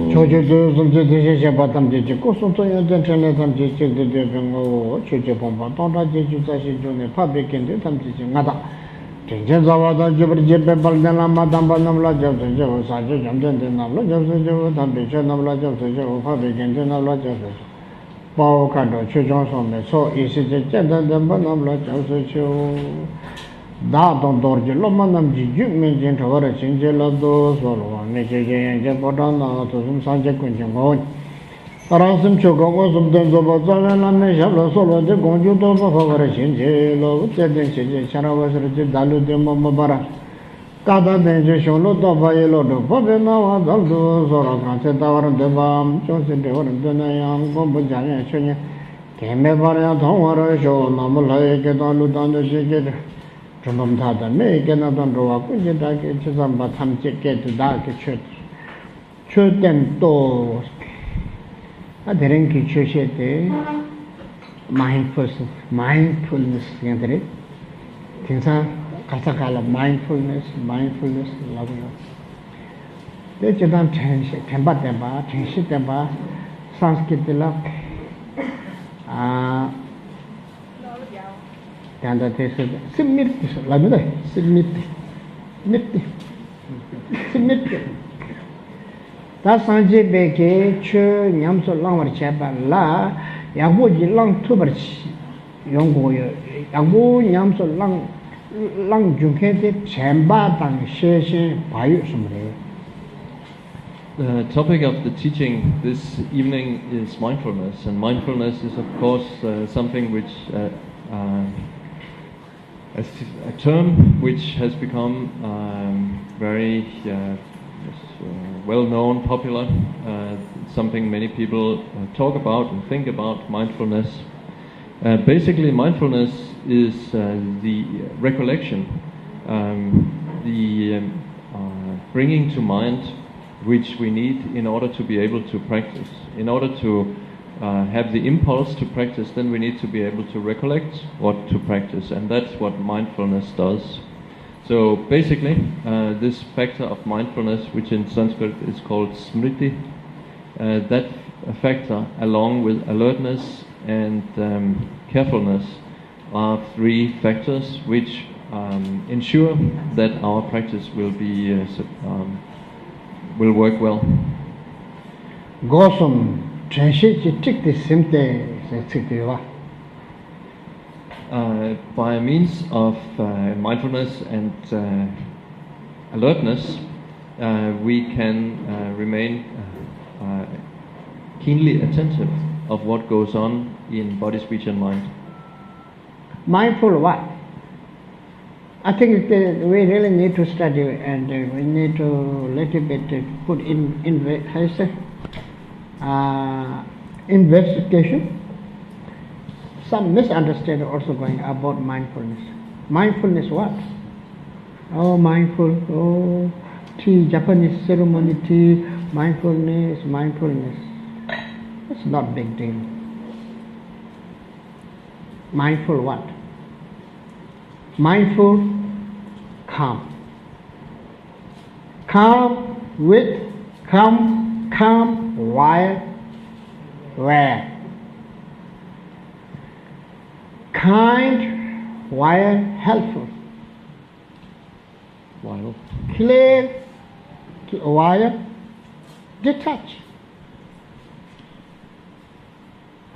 Chökyi Nyima Rinpoche Kusum Toyo Dzogchen Tamche Chekde Pengo Chökyi Pompa Tonta Jeju Tashi June Pabe Kende Tamche Ngata Tenchen Zawada Jibri Jepe Balden Lama Damba Namla Jabse Jevo Saje Jamden Namla Jabse Jevo Tampe Che Namla Jabse Jevo Pabe Kende Namla Jabse Pao Kado Chöchon Some So Isi Chenda Damba Namla Jabse Jevo Da Don Dorji Loma Namji Jukmin Jin Tawara Chinje Lado Solo Neche Yenje Bodana Tosum Sanje Kunjin Gon Rasim Choko Sum Denzoba Zavela Meshabla Solo de Gonju Doba Favara Chinje Lo Teden Chinje Charavasri Dalu de Momabara Kada Denje Sholo Doba Yelo Do Bobe Nawa Daldo Soro Kanse Tawara Debam Chonse Devaran Denayam Gombo Janya Chunye Keme Varya Thongwara Sho Namulai Kedalu Danda Shikir Chundam Tata Me Kenadan Roa Kunjitaki Chisamba Tamche Ketu Daki Chut Chuten To Adherenki Chushete Mindfulness Yandere Tinsa Kasakala Mindfulness Loving. They Chidam Tenshi Temba Temba Tenshi Temba Sanskrit Love Tanda Tesa Submit Lamida Submit Ta Sanje Beke Chö Nyamso Langwar Cheba La Yabu Lang Tuberch Yongo Yabu Nyamso Lang Junkete Chemba Tang Sheshe Payu Sumre. The topic of the teaching this evening is mindfulness, and mindfulness is of course something which a term which has become very well known, popular, something many people talk about and think about. Mindfulness. Basically, mindfulness is the recollection, the bringing to mind which we need in order to be able to practice. In order to have the impulse to practice, then we need to be able to recollect what to practice, and that's what mindfulness does. So basically, this factor of mindfulness, which in Sanskrit is called smriti, that factor, along with alertness and carefulness, are three factors which ensure that our practice will be will work well. Gosum Trenshi Tikti Simte by means of mindfulness and alertness, we can remain keenly attentive of what goes on in body, speech and mind. Mindful what? I think we really need to study, and we need to little bit put in how you say, investigation. Some misunderstanding also going about mindfulness. Mindfulness what? Oh, mindful, oh, tea, Japanese ceremony tea, mindfulness. It's not big deal. Mindful what? Mindful, calm. Calm while where? Kind while helpful. While Clear while detached.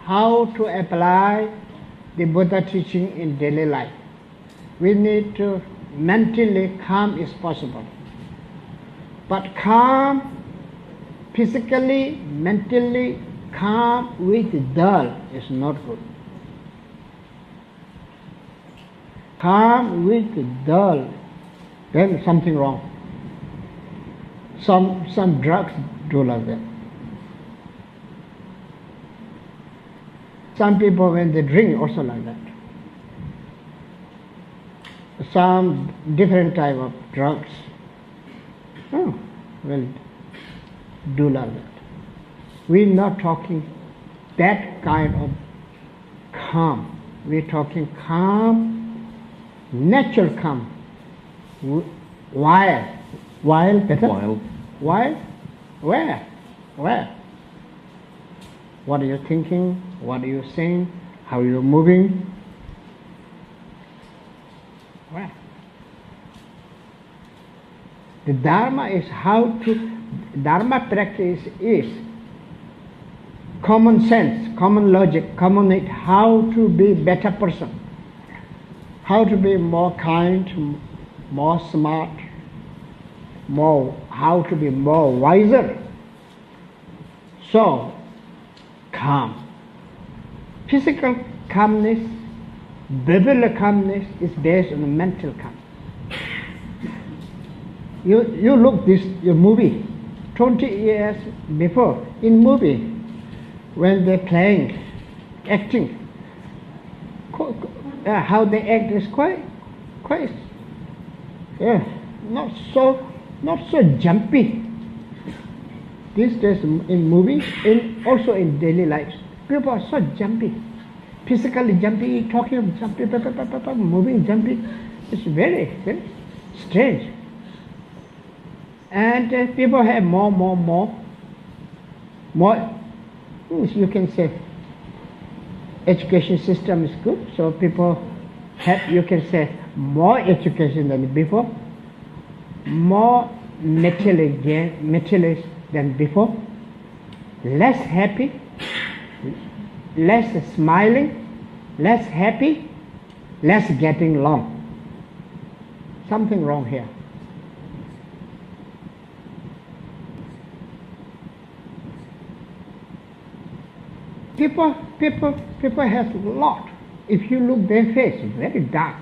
How to apply the Buddha teaching in daily life? We need to mentally calm is possible, but calm physically, mentally calm with dull is not good. Calm with dull, then something wrong. Some drugs do like that. Some people when they drink also like that. Some different type of drugs will do like that. We're not talking that kind of calm. We're talking calm, natural calm. While better? While. While Where? Where? What are you thinking? What are you saying? How are you moving? Where? The Dharma is Dharma practice is common sense, common logic, common need, how to be better person, how to be more kind, more smart, how to be more wiser. So, calm. Physical calmness, biblical calmness is based on mental calmness. You look your movie, 20 years before, in movie, when they're playing, acting, how they act is quite, not so jumpy. These days in movies, also in daily lives, people are so jumpy, physically jumpy, talking jumpy, moving jumpy. It's very, very strange. And people have more. You can say, education system is good, so people have, you can say, more education than before, more materialist than before, less happy, less smiling, less happy, less getting along. Something wrong here. People have a lot. If you look their face, it's very dark.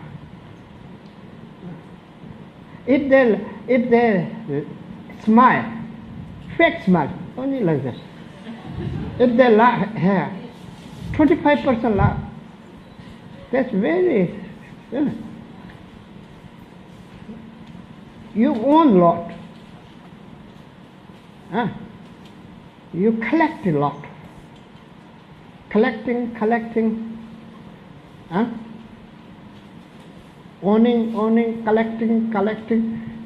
If they smile, fake smile, only like this. If they laugh, 25% laugh. That's very. You own a lot. You collect a lot. Collecting, owning, collecting,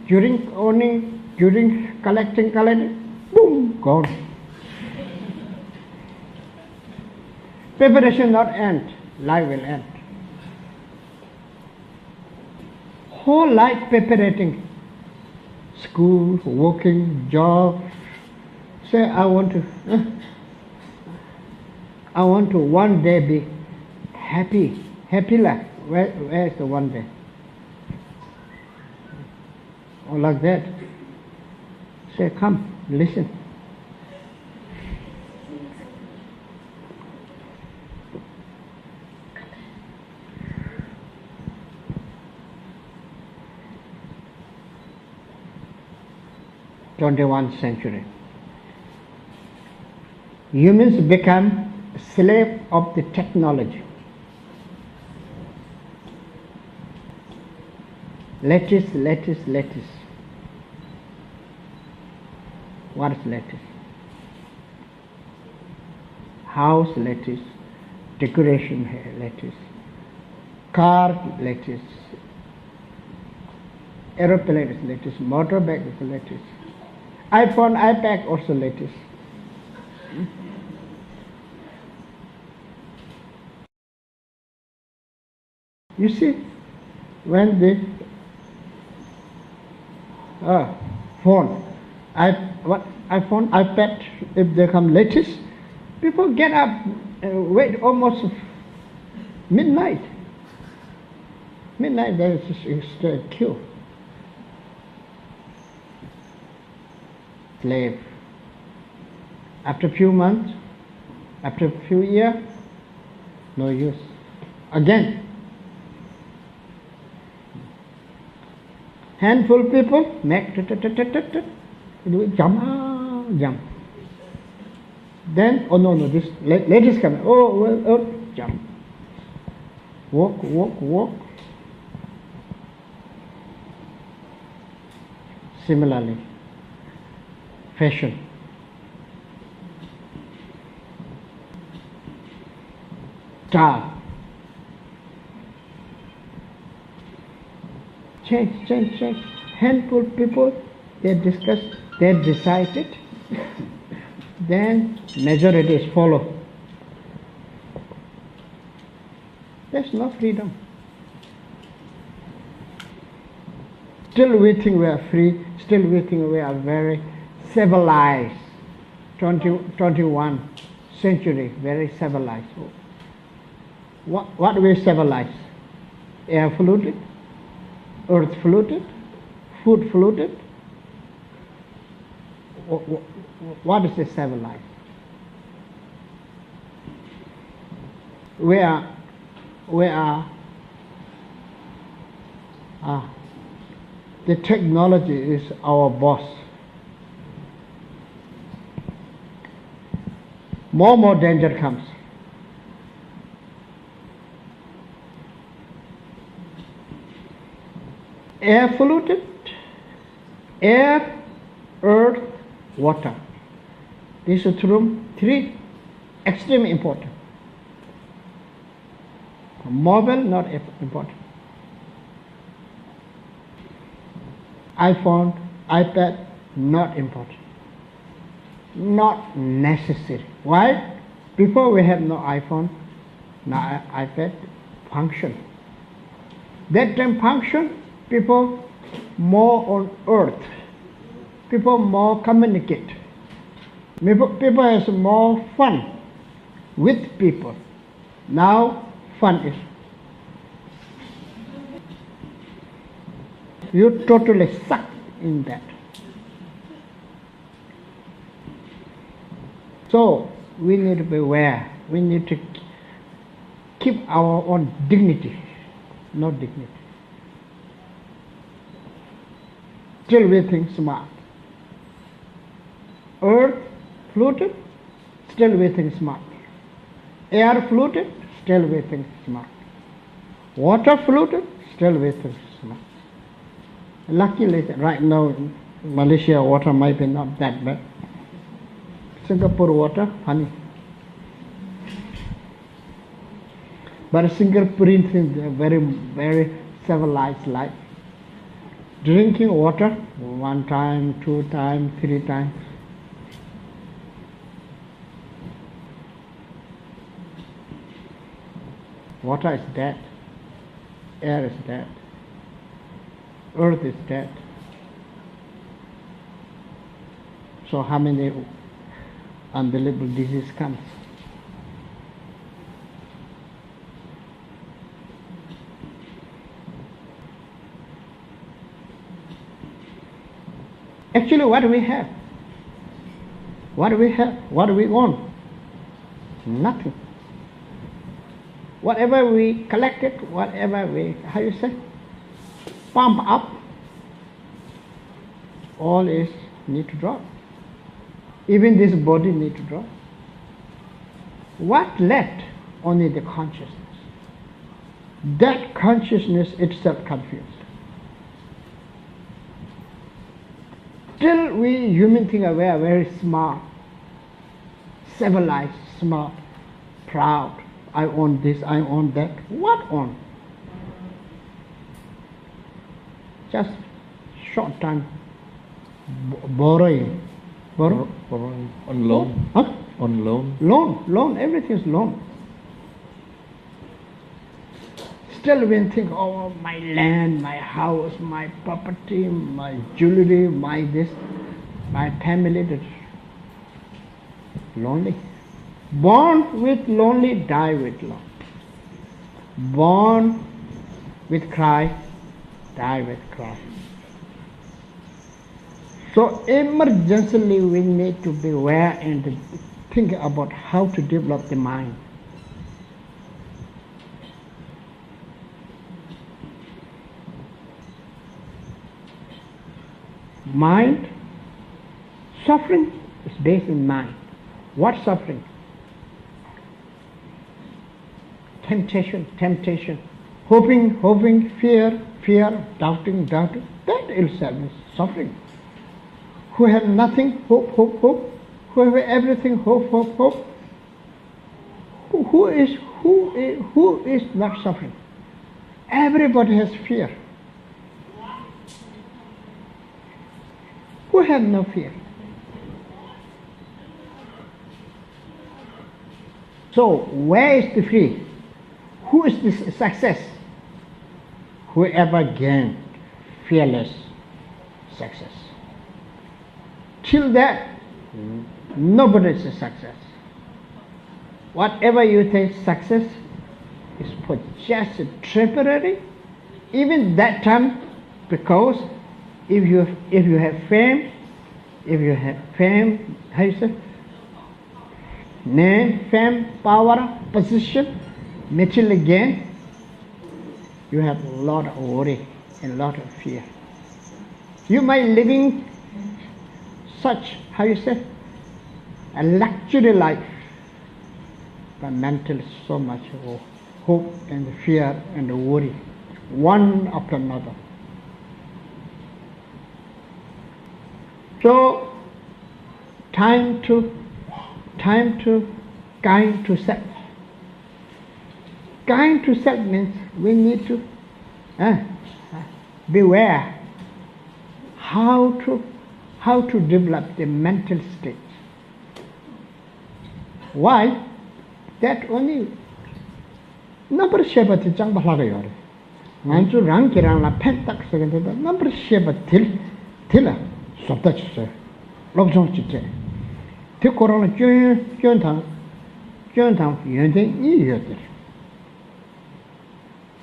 during owning, during collecting, boom, gone. Preparation not end, life will end. Whole life preparating, school, working, job. Say, I want to one day be happy life. Where is the one day? Or like that. Say, come, listen. XXI century. Humans become slave of the technology. Lattice. What is lattice? House lattice, decoration lattice, car lattice, aeroplane is lattice, motorbike is lattice, iPhone, iPad also lattice. You see, when the phone, iPhone, iPad, if they come latest, people get up, wait almost midnight. Midnight there is a queue. Slave. After a few months, after a few years, no use. Again. Handful people make jump. Then, this ladies come. Jump. Walk. Similarly, fashion. Star. Change. Handful people, they discussed, they decided then majorities follow. There's no freedom. Still we think we are free, still we think we are very civilized. 21st century, very civilized. What we civilize? Air polluted, earth polluted, food polluted. What is the civilized? We are the technology is our boss. More danger comes. Air polluted, air, earth, water. These are three extremely important. Mobile, not important. iPhone, iPad, not important. Not necessary. Why? Before we have no iPhone, no iPad, function. That time function, people more on earth. People more communicate. People has more fun with people. Now fun is. You totally suck in that. So we need to be aware. We need to keep our own dignity, no dignity. Still we think smart. Earth polluted, still we think smart. Air polluted, still we think smart. Water polluted, still we think smart. Luckily, right now, Malaysia water might be not that bad. Singapore water, honey. But Singaporeans is a very, very civilized life. Drinking water 1 time, 2 times, 3 times. Water is dead. Air is dead. Earth is dead. So how many unbelievable disease comes? Actually, what do we have? What do we have? What do we own? Nothing. Whatever we collected, whatever we, how you say, pump up, all is need to drop. Even this body need to drop. What left? Only the consciousness. That consciousness itself confused. Still we human think we are very smart, civilized, smart, proud. I own this, I own that. What own? Just short time borrowing. Borrowing. On loan. Huh? On loan. Loan, everything is loan. Still we think, oh, my land, my house, my property, my jewelry, my this, my family, that's lonely. Born with lonely, die with love. Born with cry, die with cry. So emergently we need to be aware and think about how to develop the mind. Mind, suffering is based in mind. What suffering? Temptation. Hoping, fear, doubting. That itself is suffering. Who have nothing, hope. Who have everything, hope. Who is not suffering? Everybody has fear. Who have no fear? So where is the free? Who is this success? Whoever gained fearless success. Till that, nobody is a success. Whatever you think success is for just temporary, even that time, because if you have fame, how you say, name, fame, power, position, material gain, you have a lot of worry and a lot of fear. You might living such, how you say, a luxury life, but mental so much hope and fear and worry, one after another. So, time to kind to self. Kind to self means we need to beware how to develop the mental state. Why? That only number sheba ti chang bhala ga yore. Nganchu rang kirang la pen tak second number sheba til sobda chse. Lobjong chite. Ti korona jön tang yön den yi yodir.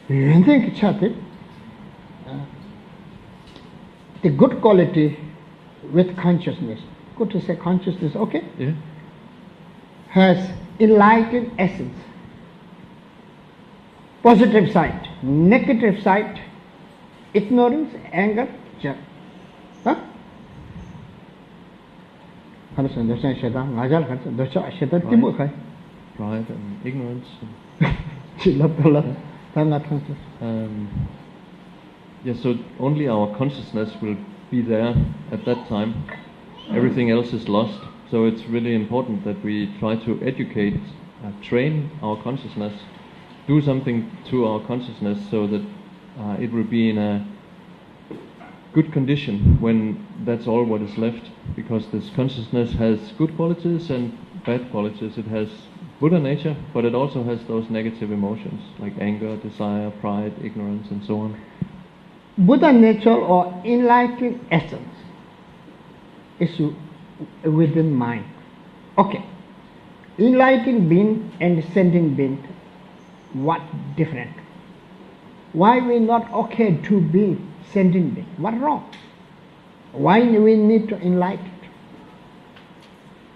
Yön den ki chate the good quality with consciousness. Good to say consciousness, okay? Yeah. Has enlightened essence. Positive side, negative side, ignorance, anger, pride and ignorance. Yeah, so only our consciousness will be there at that time. Everything else is lost. So it's really important that we try to educate, train our consciousness, do something to our consciousness so that it will be in a good condition when that's all what is left. Because this consciousness has good qualities and bad qualities. It has Buddha nature, but it also has those negative emotions like anger, desire, pride, ignorance, and so on. Buddha nature or enlightened essence is within mind. Okay. Enlightened being and sentient being, what different? Why we not okay to be sentient being? What wrong? Why we need to enlighten?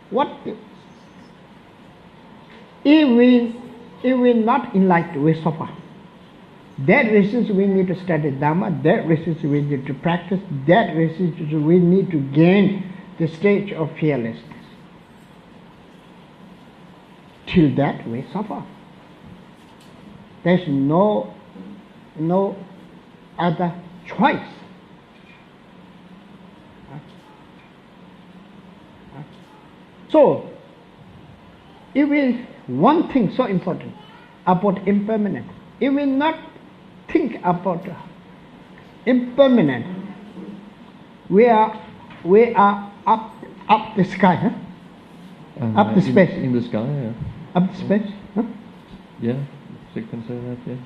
What? If we not enlightened, we suffer. That reasons we need to study Dhamma, that reasons we need to practice, that reasons we need to gain the stage of fearlessness. Till that we suffer. There's no other choice. So, if we one thing so important about impermanence, if we not think about impermanent, we are up the sky, up the space. In the sky, yeah. Up the space, Yeah, you can say that, yeah.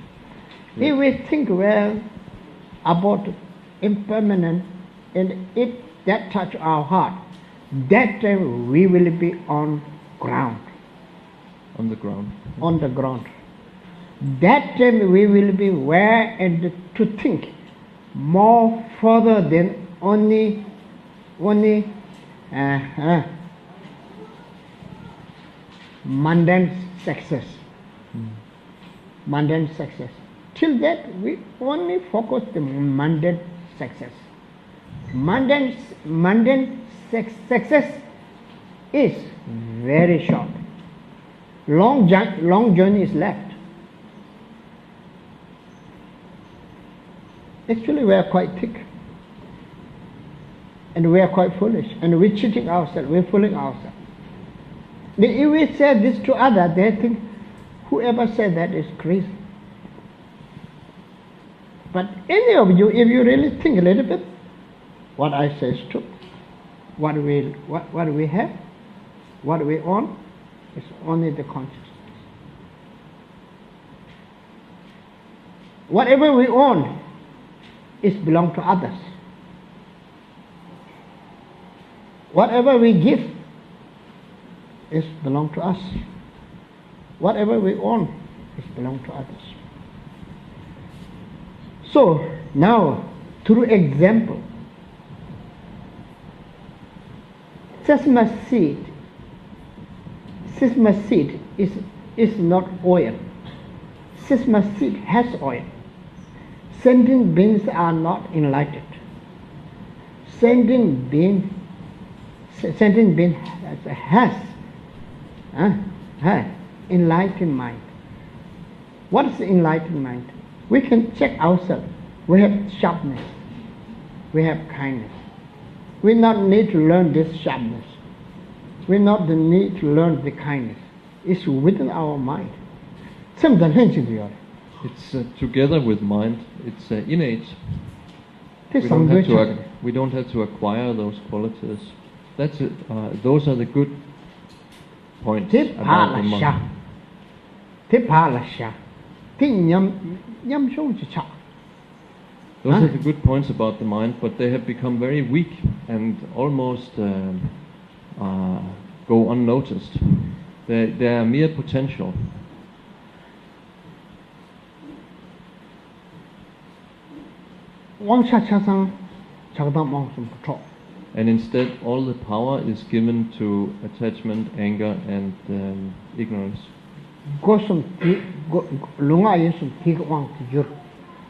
If we think well about impermanent and it that touch our heart, that time we will be on ground. On the ground. On the ground. That time we will be aware and to think more further than only mundane success. Mundane success. Till that we only focus the mundane success. Mundane success is very short. Long journey is left. Actually, we are quite thick, and we are quite foolish, and we're cheating ourselves, we're fooling ourselves. If we say this to others, they think whoever said that is crazy. But any of you, if you really think a little bit, what I say is true. What we have, what we own, is only the consciousness. Whatever we own is belong to others. Whatever we give is belong to us. Whatever we own is belong to others. So now, through example, sesame seed is not oil. Sesame seed has oil. Sentient beings are not enlightened. Sentient being has enlightened mind. What is enlightened mind? We can check ourselves. We have sharpness. We have kindness. We not need to learn this sharpness. We not need to learn the kindness. It's within our mind. It's together with mind. It's innate. We don't have to acquire those qualities. That's it. Those are the good points about the mind. Those are the good points about the mind, but they have become very weak and almost go unnoticed. They are mere potential. And instead, all the power is given to attachment, anger, and ignorance.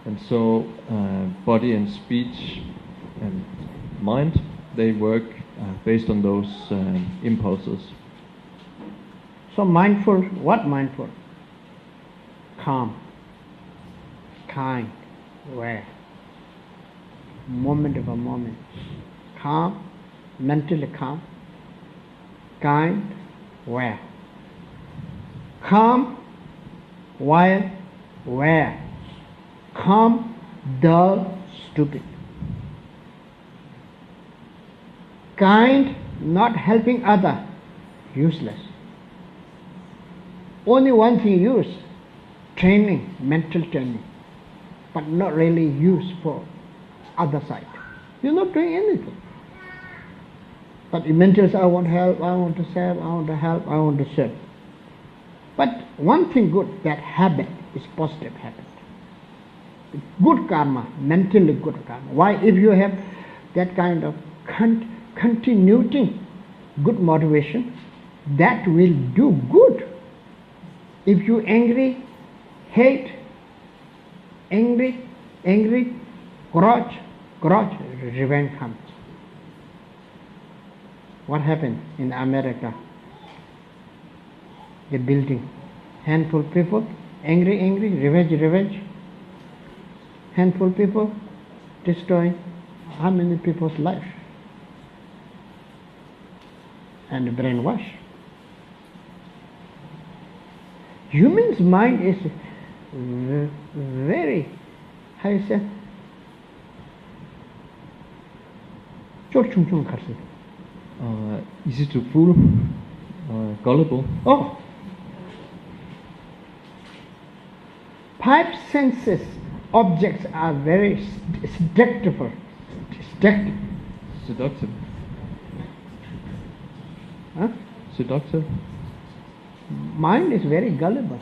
And so, body and speech and mind, they work based on those impulses. So mindful, what mindful? Calm, kind, aware. Moment of a moment. Calm, mentally calm, kind, aware. Calm, while aware. Calm, dull, stupid. Kind, not helping other, useless. Only one thing used, training, mental training, but not really used for other side. You're not doing anything. But mentally say, I want help, I want to serve, I want to help, I want to serve. But one thing good, that habit is positive habit. Good karma, mentally good karma. Why? If you have that kind of continuing good motivation, that will do good. If you angry, hate, angry, grudge, revenge comes. What happened in America? The building, handful people, angry, revenge. Handful people destroying how many people's life? And brainwash. Human's mind is very, how you say, Easy to fool, gullible. Oh, five senses objects are very seductive. Seductive. Huh? Seductive. Mind is very gullible.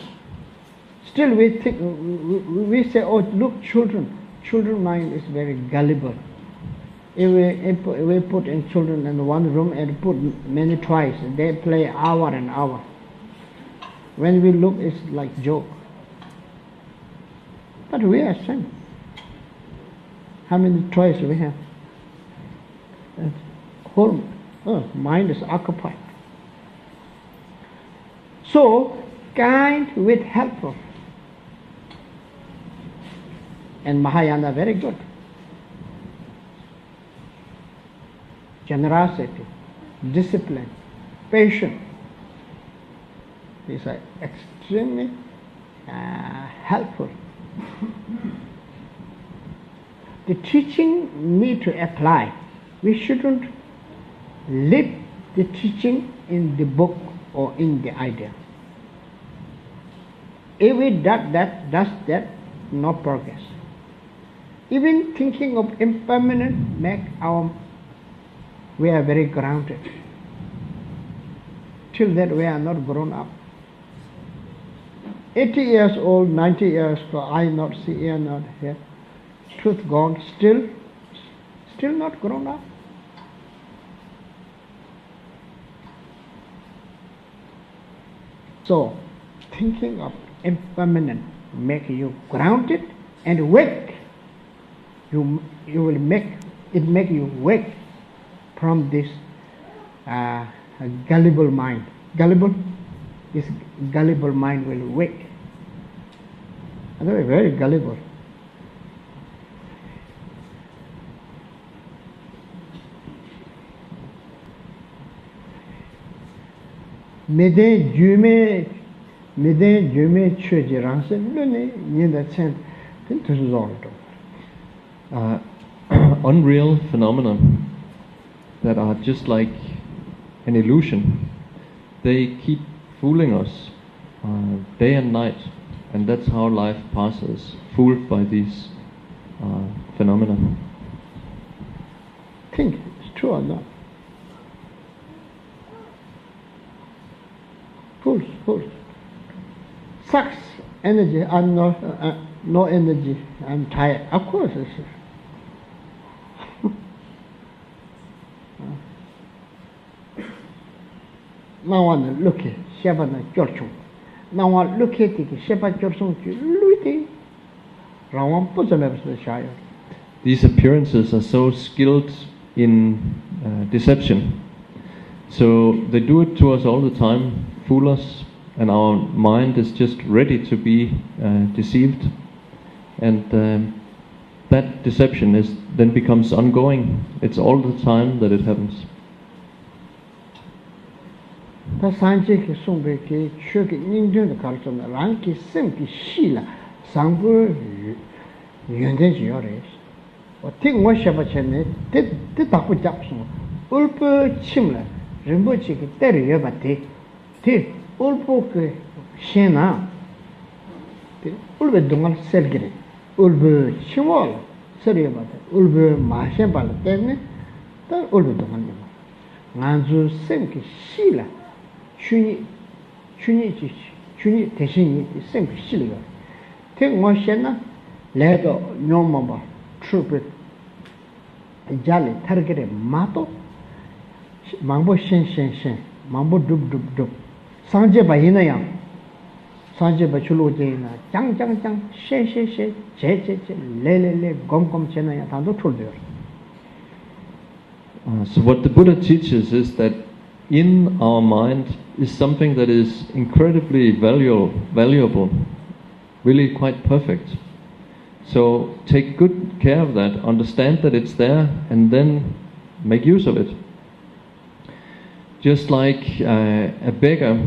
Still we think, we say, oh look, children mind is very gullible. If we put in children in one room and put many toys, they play hour and hour. When we look, it's like joke. But we are same. How many toys we have? Whole mind is occupied. So, kind with helpful. And Mahayana very good. Generosity, discipline, patience. These are extremely helpful. The teaching need to apply. We shouldn't leave the teaching in the book or in the idea. If we does that, no progress. Even thinking of impermanent we are very grounded. Till that we are not grown up. 80 years old, 90 years old, eye not see, ear not hear, truth gone, still not grown up. So, thinking of impermanent make you grounded and wake. You will make you wake from this gullible mind. This gullible mind will wake. Otherwise, very gullible. Meden jume chöji rangse lune yinda chen tin tuzoldo. Unreal phenomena that are just like an illusion. They keep fooling us day and night, and that's how life passes, fooled by these phenomena. Think it's true or not? Fools. Sucks energy. I'm no energy. I'm tired. Of course, it's. Now one look at Shabana Chorchung. Now one look at the Sheba Chorchung, Luiti. Rawan Puzamev the Shire. These appearances are so skilled in deception. So they do it to us all the time, fool us, and our mind is just ready to be deceived. And that deception then becomes ongoing. It's all the time that it happens. Ta sanje ki sumbe ki chökyi nyingdun da karchana rang ki sem ki shi la sangbu yunden ji yore. Ti ngo sheba chene ti takbu jak sung ulpo chim la rinpoche ki teri yoba ti ulpo ki shen na ti ulpo dungal sel gire ulpo chimo la sel yoba ti ulpo ma shen pa la terne ta ulpo dungal yoba nganzu sem ki shi la chuni 대신이 생기 실려. 태고 셴나 레도 뇽마바 트루브 잘리 타르게레 마토 망보 셴 망보 둡 상제 바이나야 상제 바출로제나 짱짱짱 셰 제제제 레레레 곰곰 제나야 단도 툴돼요. So what the Buddha teaches is that in our mind is something that is incredibly valuable, really quite perfect. So take good care of that, understand that it's there, and then make use of it. Just like a beggar,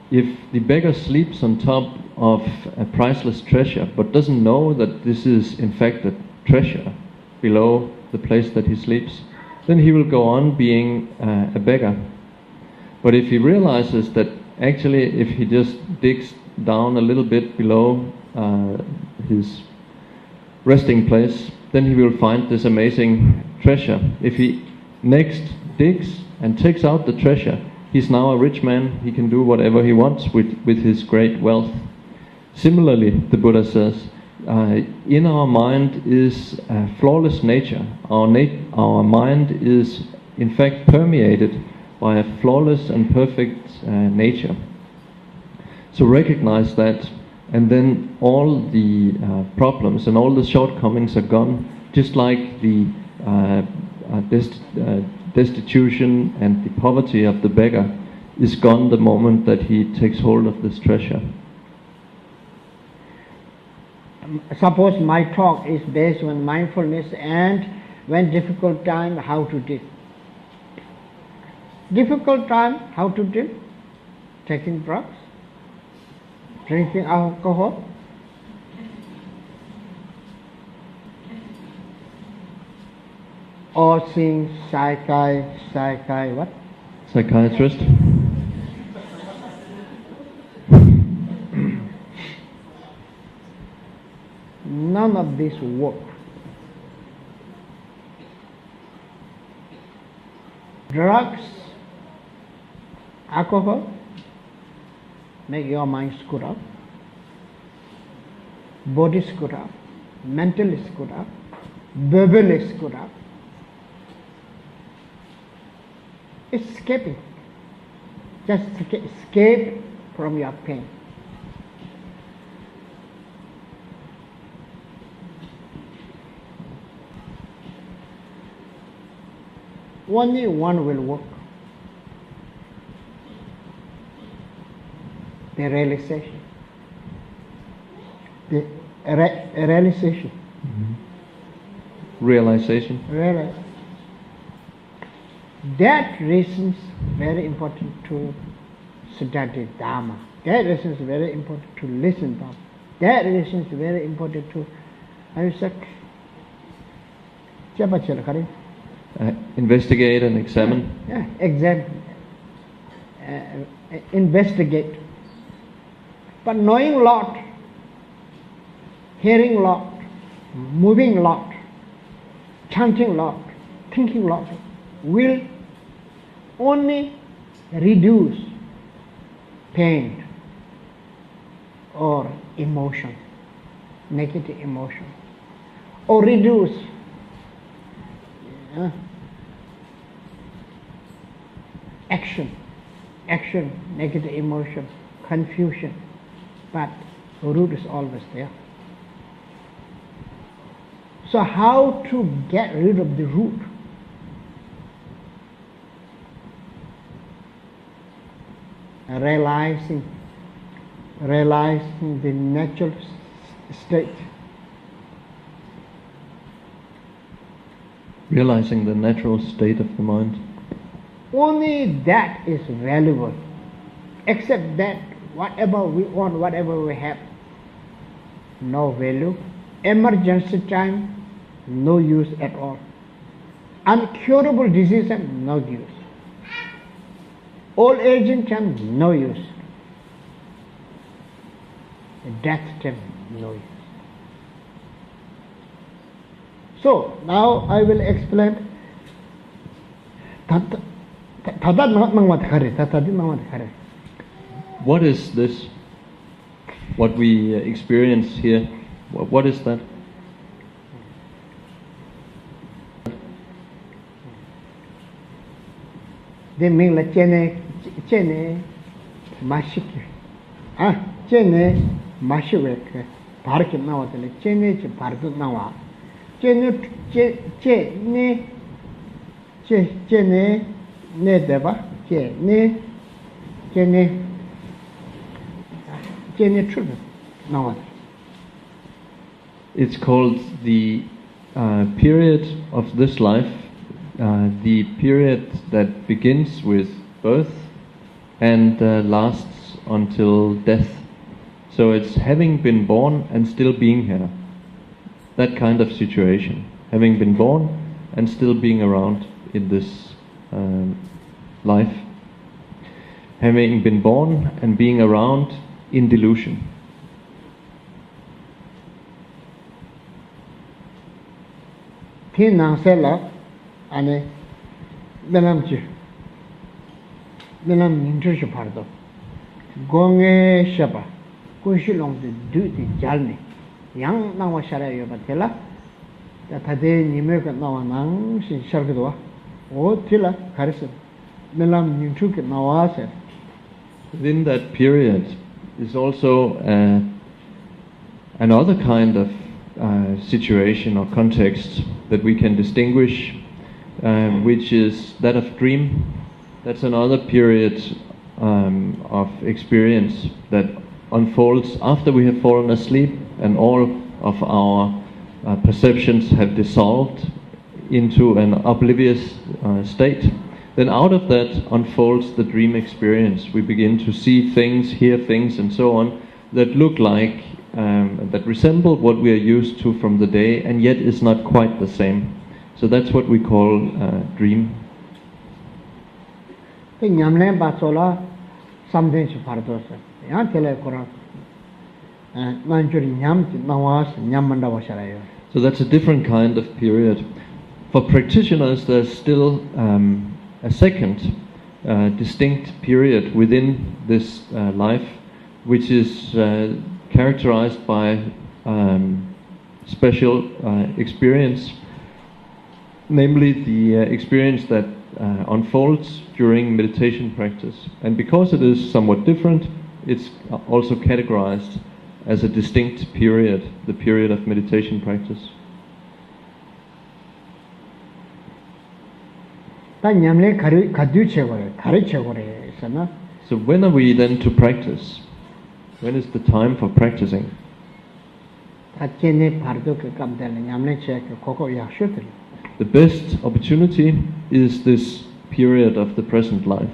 if the beggar sleeps on top of a priceless treasure, but doesn't know that this is in fact a treasure below the place that he sleeps, then he will go on being a beggar. But if he realizes that actually if he just digs down a little bit below his resting place, then he will find this amazing treasure. If he next digs and takes out the treasure, he's now a rich man, he can do whatever he wants with his great wealth. Similarly, the Buddha says, in our mind is a flawless nature. Our mind is in fact permeated by a flawless and perfect nature. So recognize that, and then all the problems and all the shortcomings are gone, just like the destitution and the poverty of the beggar is gone the moment that he takes hold of this treasure. Suppose my talk is based on mindfulness, and when difficult time, how to deal. Difficult time, how to deal? Taking drugs, drinking alcohol, or seeing Psychiatrist. none of this work. Drugs, alcohol, make your mind screwed up, body screwed up, mentally screwed up, verbally screwed up. Escaping. Just escape from your pain. Only one will work. The realization. The realization. Mm-hmm. Realization. That reason is very important to study Dharma. That reason is very important to listen to Dharma. That reason is very important to investigate and examine. Investigate. But knowing a lot, hearing a lot, moving a lot, chanting a lot, thinking a lot, will only reduce pain or emotion, negative emotion, or reduce action, negative emotion, confusion, but the root is always there. So how to get rid of the root? Realizing the natural state. Realizing the natural state of the mind. Only that is valuable. Except that, whatever we want, whatever we have, no value. Emergency time, no use at all. Uncurable disease, no use. Old aging time, no use. Death time, no use. So now I will explain. What is this? What we experience here? What is that? They mean like chene mashik. Chene mashik. Park now, chene park now. Chene ne deva, chene children now. It's called the period of this life, the period that begins with birth and lasts until death. So it's having been born and still being here. That kind of situation. Having been born and still being around in this life. Having been born and being around in delusion. Tinang sela ane benam nintush pardo gonge shaba kunshilong de duty jalni yang nangwa shara yoba tela tade nime ka nawa nang shin shargdo o tila karisa benam nintu ke nawa se. Within that period is also another kind of situation or context that we can distinguish, which is that of dream. That's another period of experience that unfolds after we have fallen asleep and all of our perceptions have dissolved into an oblivious state. Then out of that unfolds the dream experience. We begin to see things, hear things and so on that look like, that resemble what we are used to from the day and yet is not quite the same. So that's what we call dream. So that's a different kind of period. For practitioners, there's still a second distinct period within this life, which is characterized by special experience, namely the experience that unfolds during meditation practice. And because it is somewhat different, it's also categorized as a distinct period, the period of meditation practice. So when are we then to practice? When is the time for practicing? The best opportunity is this period of the present life.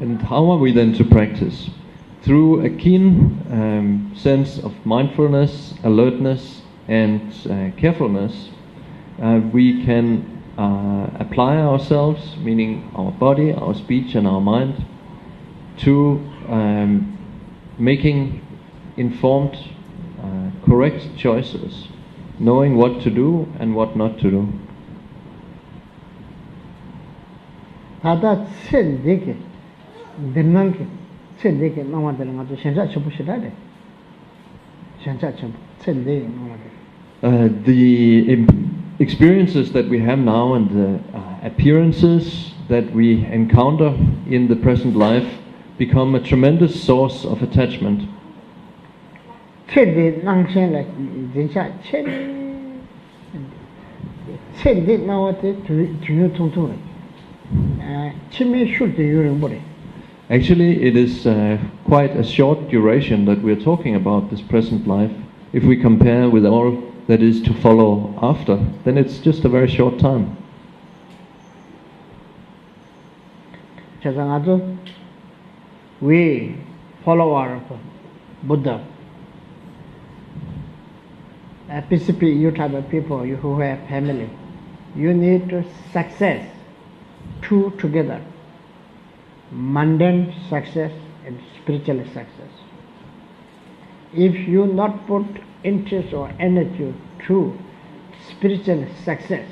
And how are we then to practice? Through a keen sense of mindfulness, alertness, and carefulness, we can apply ourselves, meaning our body, our speech, and our mind, to making informed, correct choices, knowing what to do and what not to do. The experiences that we have now and the appearances that we encounter in the present life become a tremendous source of attachment. Actually, it is quite a short duration that we are talking about this present life. If we compare with all that is to follow after, then it's just a very short time. We follow our Buddha. Specifically, you type of people who have family, you need to success, two together, mundane success and spiritual success. If you not put interest or energy to spiritual success,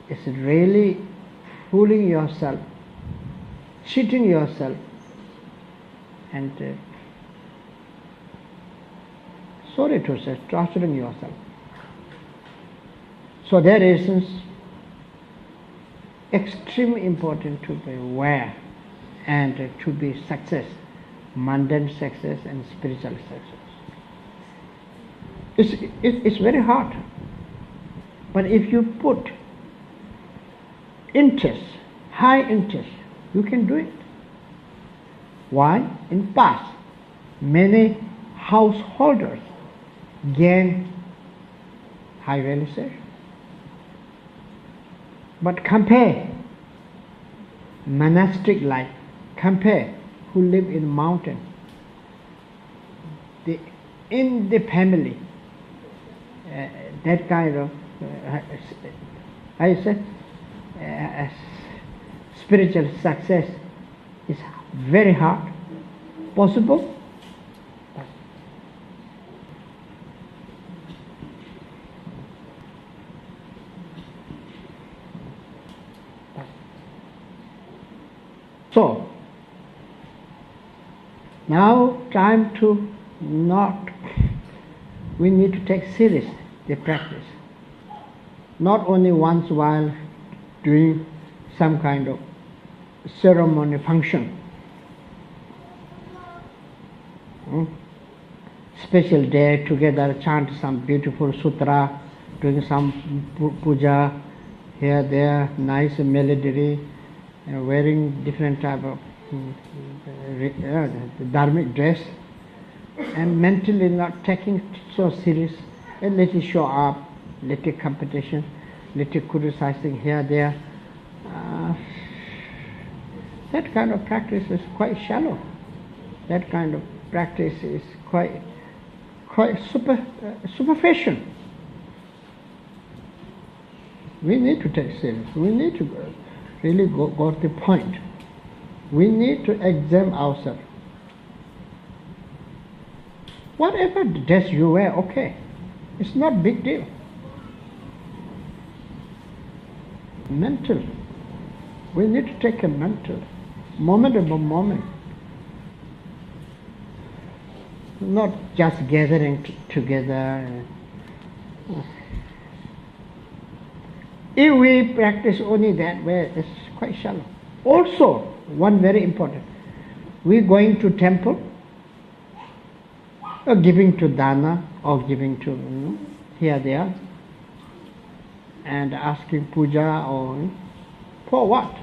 it's really fooling yourself, cheating yourself, and sorry to say, torturing yourself. So that is extremely important to be aware and to be success, mundane success and spiritual success. It's very hard. But if you put interest, high interest, you can do it. Why? In past, many householders gain high realization. But compare monastic life, compare who live in mountain. In the family, that kind of, I say, spiritual success is very hard. Possible? So, now time to we need to take serious the practice. Not only once while doing some kind of ceremony function. Special day together, chant some beautiful sutra, doing some puja, here, there, nice melody, wearing different type of dharmic dress, and mentally not taking so serious, and let it show up, let it competition, little criticizing here, there. That kind of practice is quite shallow. That kind of practice is quite superficial. We need to take serious. We need to really go to the point. We need to examine ourselves. Whatever dress you wear, okay. It's not big deal. Mental. We need to take a mental, moment by moment. Not just gathering together. If we practice only that way, it's quite shallow. Also, one very important, we going to temple, or giving to dana, or giving to here, there, and asking puja, or for what?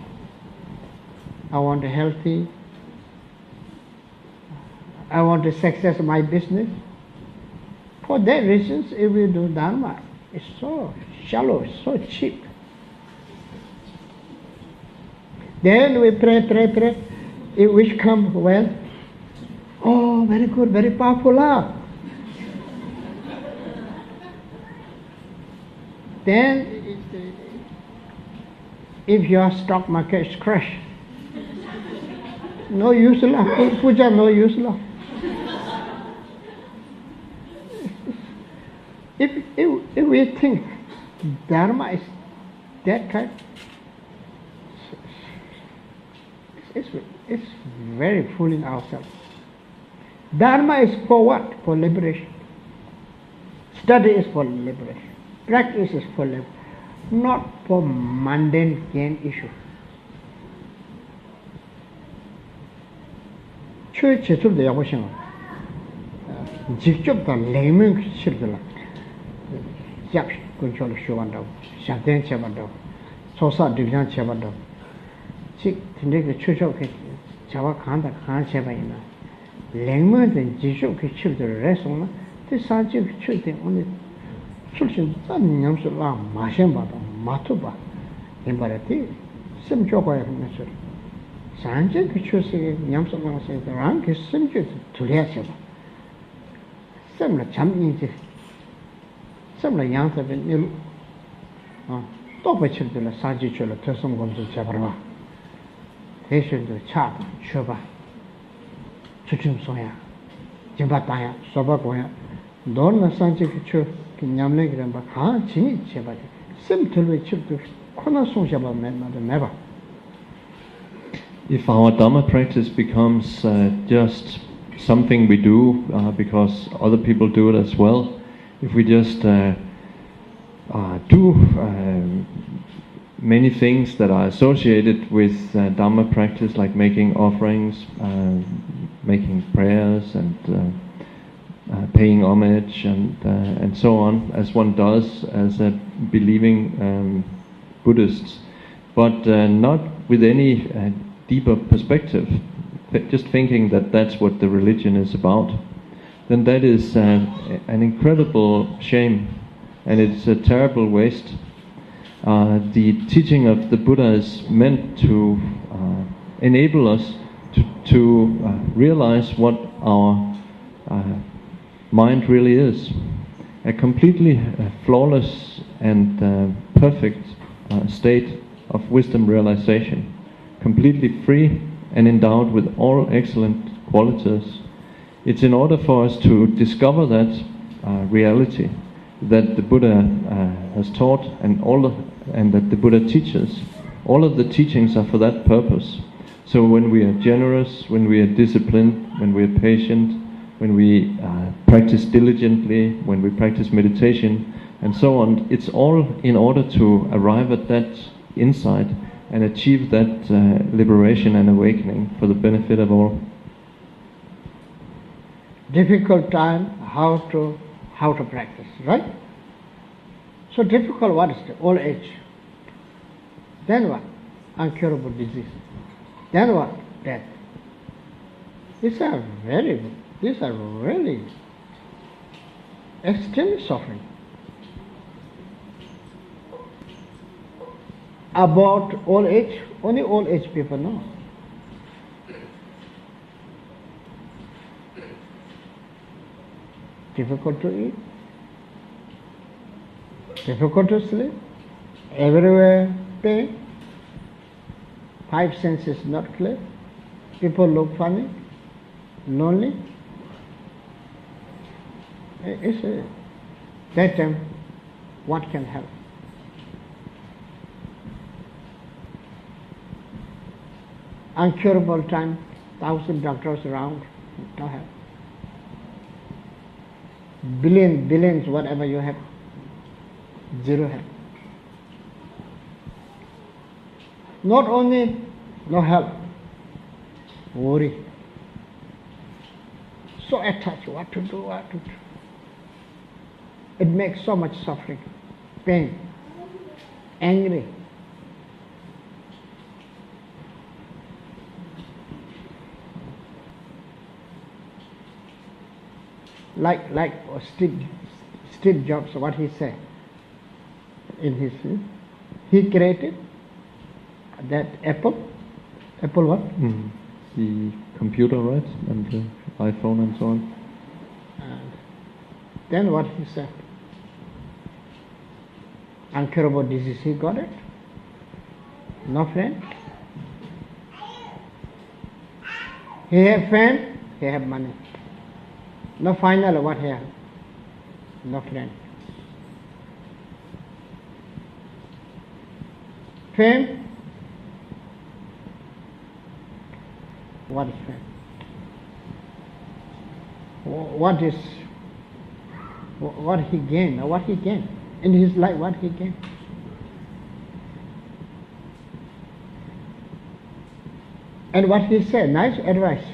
I want a healthy, I want to success my business. For that reasons, if we do dharma, it's so shallow, it's so cheap. Then we pray. If wish come, well, oh, very good, very powerful love. Then, if your stock market is crashed, no use love, puja no use love. If we think dharma is that kind, it's very fooling ourselves. Dharma is for what? For liberation. Study is for liberation. Practice is for liberation. Not for mundane gain issue. Chökyi Nyima yagoshing. 직접 다 레이먼 치르더라. 약 근처로 쇼한다고. 샤덴 쳐반다고. 소사 디비전 쳐반다고. 즉 근데 그 추적해 자와 간다 간 쳐봐이나. 레이먼은 지속 그 치르더라. 그 사지 치르대 오늘 출신 땀냠술라 마셔 봐도 마토 봐. 임바라티 심 줘봐야 하면서. 산제 그 추세 냠술라 세더랑 그 심주 둘이야서 봐. semla chamni semla yangsa be nilu to pa chirde la saji chola tesum gomso chabarwa teshindu cha choba chuchum soya jimba taya soba goya dorna sanji chu nyamle gramba ha chini cheba sem tulwe chirdu kona song chaba meba. If our Dhamma practice becomes just something we do because other people do it as well, if we just do many things that are associated with Dhamma practice, like making offerings, making prayers, and paying homage, and so on, as one does as a believing Buddhist, but not with any deeper perspective, just thinking that that's what the religion is about, then that is an incredible shame, and it's a terrible waste. The teaching of the Buddha is meant to enable us to realize what our mind really is. A completely flawless and perfect state of wisdom realization, completely free and endowed with all excellent qualities. It's in order for us to discover that reality that the Buddha has taught, and that the Buddha teaches. All of the teachings are for that purpose. So when we are generous, when we are disciplined, when we are patient, when we practice diligently, when we practice meditation, and so on, it's all in order to arrive at that insight and achieve that liberation and awakening for the benefit of all. Difficult time, how to practice, right? So difficult, what is the old age? Then what? Incurable disease. Then what? Death. These are really extreme suffering. about old age, only old age people know. Difficult to eat, difficult to sleep, everywhere pain, five senses not clear, people look funny, lonely. It's that time, what can help? Uncurable time, 1,000 doctors around, no help. Billions, whatever you have, zero help. Not only no help, worry. So attached, what to do. It makes so much suffering, pain, angry. Like Steve Jobs, what he said in his, he created that Apple what? The computer, right? And the iPhone and so on. And then what he said? Uncurable disease, he got it. No friend. He have friend, he have money. No final, what he have? No friend. Fame? What is fame? What he gained? What he gained in his life? What he gained? And what he said? Nice advice.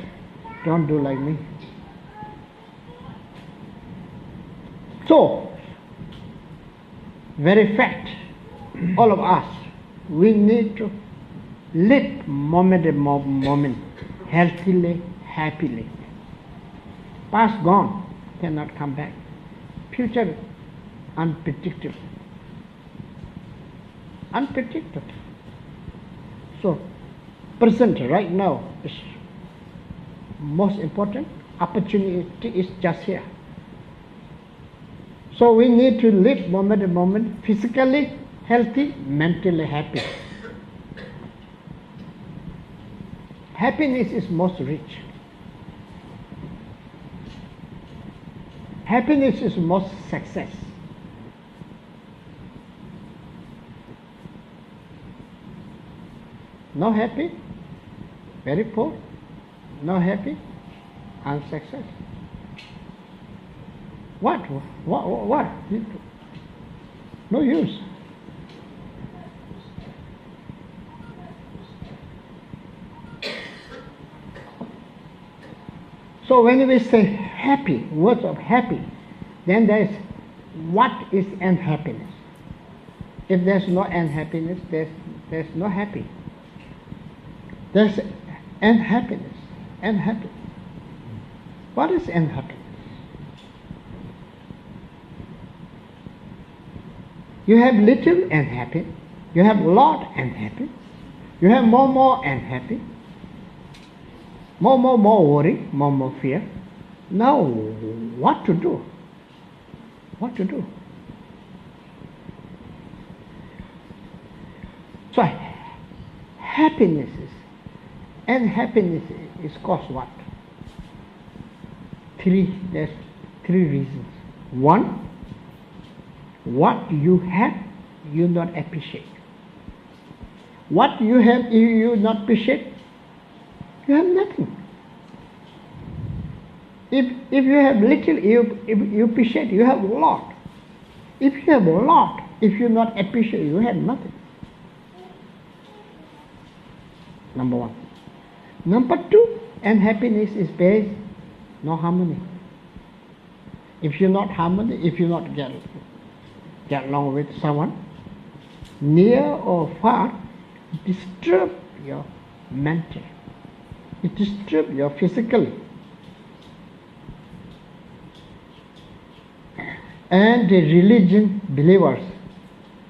Don't do like me. So, very fact, all of us, we need to live moment by moment, healthily, happily. Past gone, cannot come back. Future, unpredictable. Unpredictable. So, present right now is most important. Opportunity is just here. So we need to live moment by moment, physically healthy, mentally happy. Happiness is most rich. Happiness is most success. No happy, very poor. No happy, unsuccess. What? No use. So when we say happy, words of happy, then there's what is unhappiness? If there's no unhappiness, there's no happy. There's unhappiness. Unhappy. What is unhappiness? You have little unhappy, you have lot unhappy, you have more unhappy, more worry, more fear. Now, what to do? What to do? So, happiness and happiness is caused what? There's three reasons. One, what you have, you not appreciate. What you have, you not appreciate, you have nothing. If you have little, you appreciate, you have a lot. If you have a lot, if you not appreciate, you have nothing. Number one. Number two, unhappiness is based no harmony. If you're not harmony, if you not get along with someone, near or far, it disturbs your mental. It disturbs your physically. And the religion believers,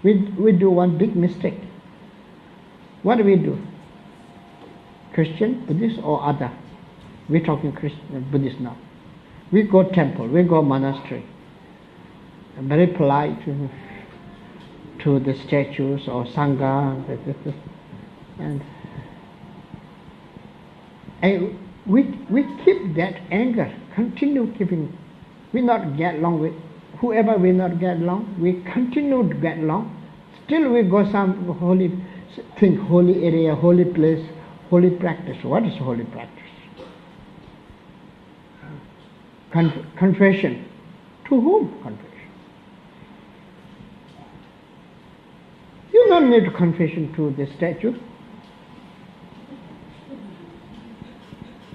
we do one big mistake. What do we do? Christian, Buddhist, or other? We're talking Christian, Buddhist now. We go temple, we go monastery. I'm very polite to the statues or sangha, and we keep that anger, continue keeping. We not get along with whoever we not get along, we continue to get along. Still we go some holy thing, holy area, holy place, holy practice. What is holy practice? Confession. To whom confession? You don't need confession to the statue.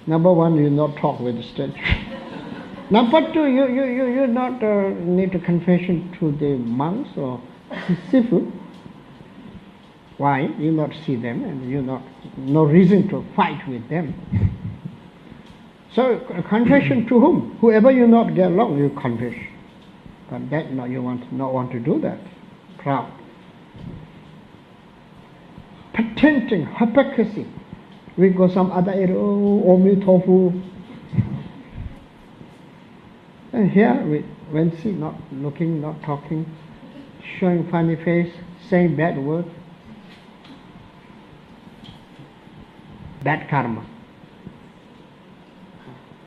Number one, you not talk with the statue. Number two, you not need a confession to the monks or sifu. Why? You not see them and you not no reason to fight with them. So confession to whom? Whoever you not get along, you confess. But that no, you not want to do that. Proud. Pretending, hypocrisy. We go some other area, omi tofu. And here when see not looking, not talking, showing funny face, saying bad words. Bad karma.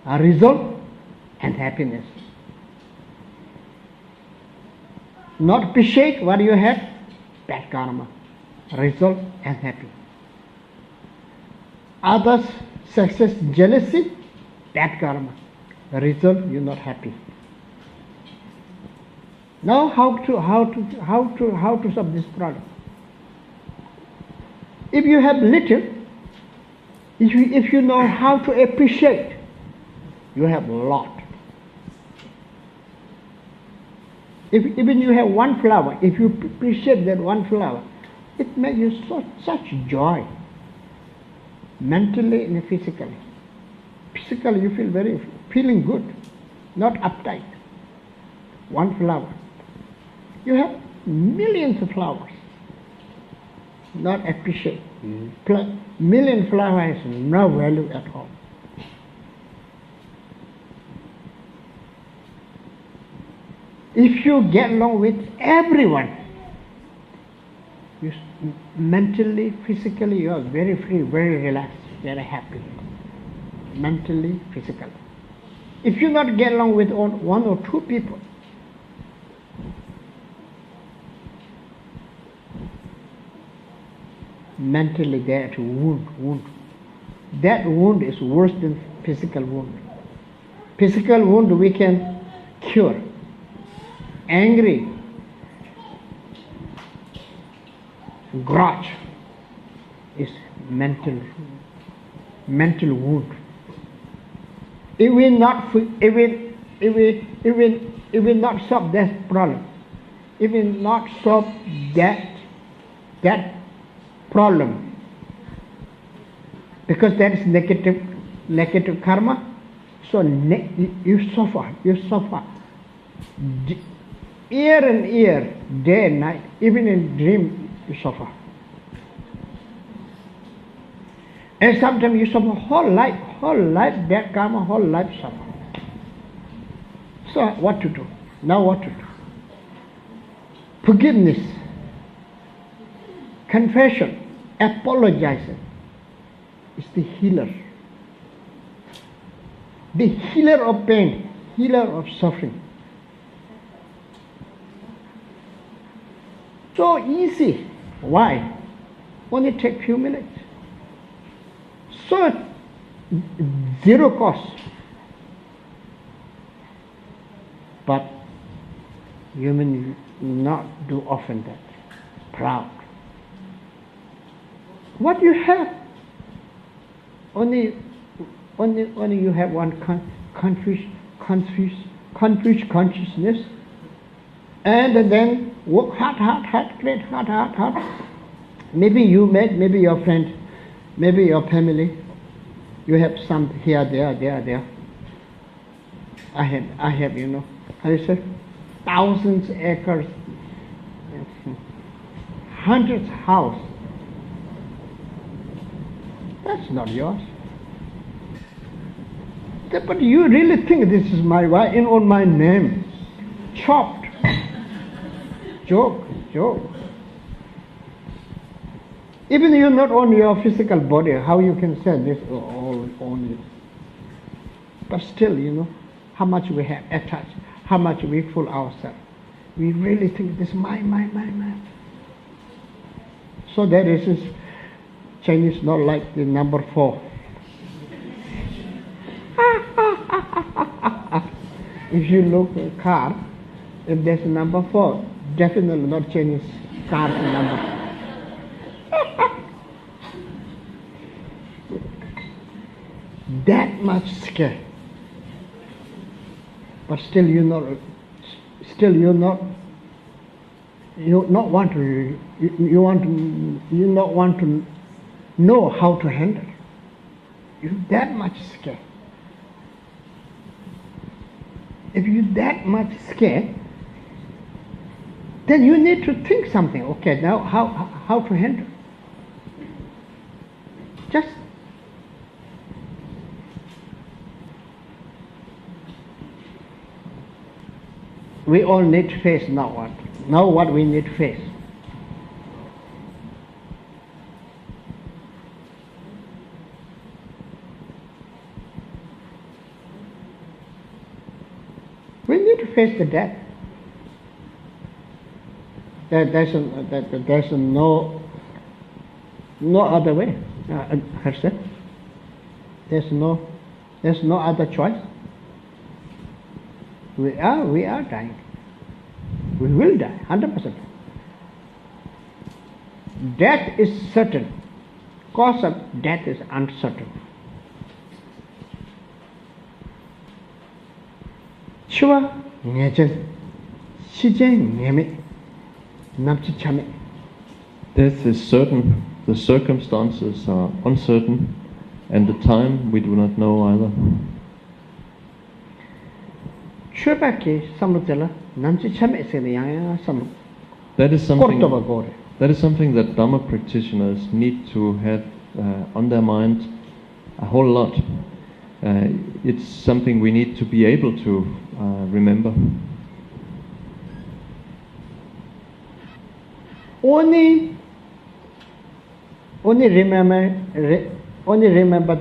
A result and happiness. Not appreciate what you have, bad karma. Result and happy. Others success jealousy, bad karma. Result you're not happy. Now how to solve this problem? If you have little, if you know how to appreciate, you have a lot. If even you have one flower, if you appreciate that one flower, it makes you such joy, mentally and physically. Physically you feel feeling good, not uptight. One flower. You have millions of flowers, not appreciate. Million flowers has no value at all. If you get along with everyone, you mentally, physically, you are very free, very relaxed, very happy. Mentally, physically. If you not get along with one or two people, mentally they are to wound. That wound is worse than physical wound. Physical wound we can cure. Angry, grudge is mental wound. It will not solve that problem. It will not solve that problem, because that is negative karma. So you suffer. Year and year, day and night, even in dream, you suffer. And sometimes you suffer whole life, bad karma, whole life suffer. So what to do? Now what to do? Forgiveness, confession, apologizing is the healer. The healer of pain, healer of suffering. So easy. Why? Only take few minutes. So zero cost. But human not do often that. Proud. What you have? Only you have one confused consciousness. And then work hard, great hard. Maybe you met, maybe your friend, maybe your family. You have some here, there. I have, how you say, thousands acres, hundreds house. That's not yours. But you really think this is my wife in on my name? Chopped. Joke. Even you not own your physical body, how you can say this all on it? But still, how much we have attached, how much we fool ourselves. We really think this my. So that is Chinese not like the number 4. If you look at a car, if there's a number 4, definitely not Chinese car number. That much scare. But still you not want to know how to handle. You that much scared. If you that much scared, then you need to think something. Okay, now how to handle? Just we all need to face now what? Now what we need to face? We need to face the death. There's no other way. Herself. There's no other choice. We are dying. We will die, 100%. Death is certain. Cause of death is uncertain. Chua ngechen, shijen ngeme, namchi chame. Death is certain, the circumstances are uncertain, and the time we do not know either. That is something that Dhamma practitioners need to have on their mind a whole lot. It's something we need to be able to remember. Only remember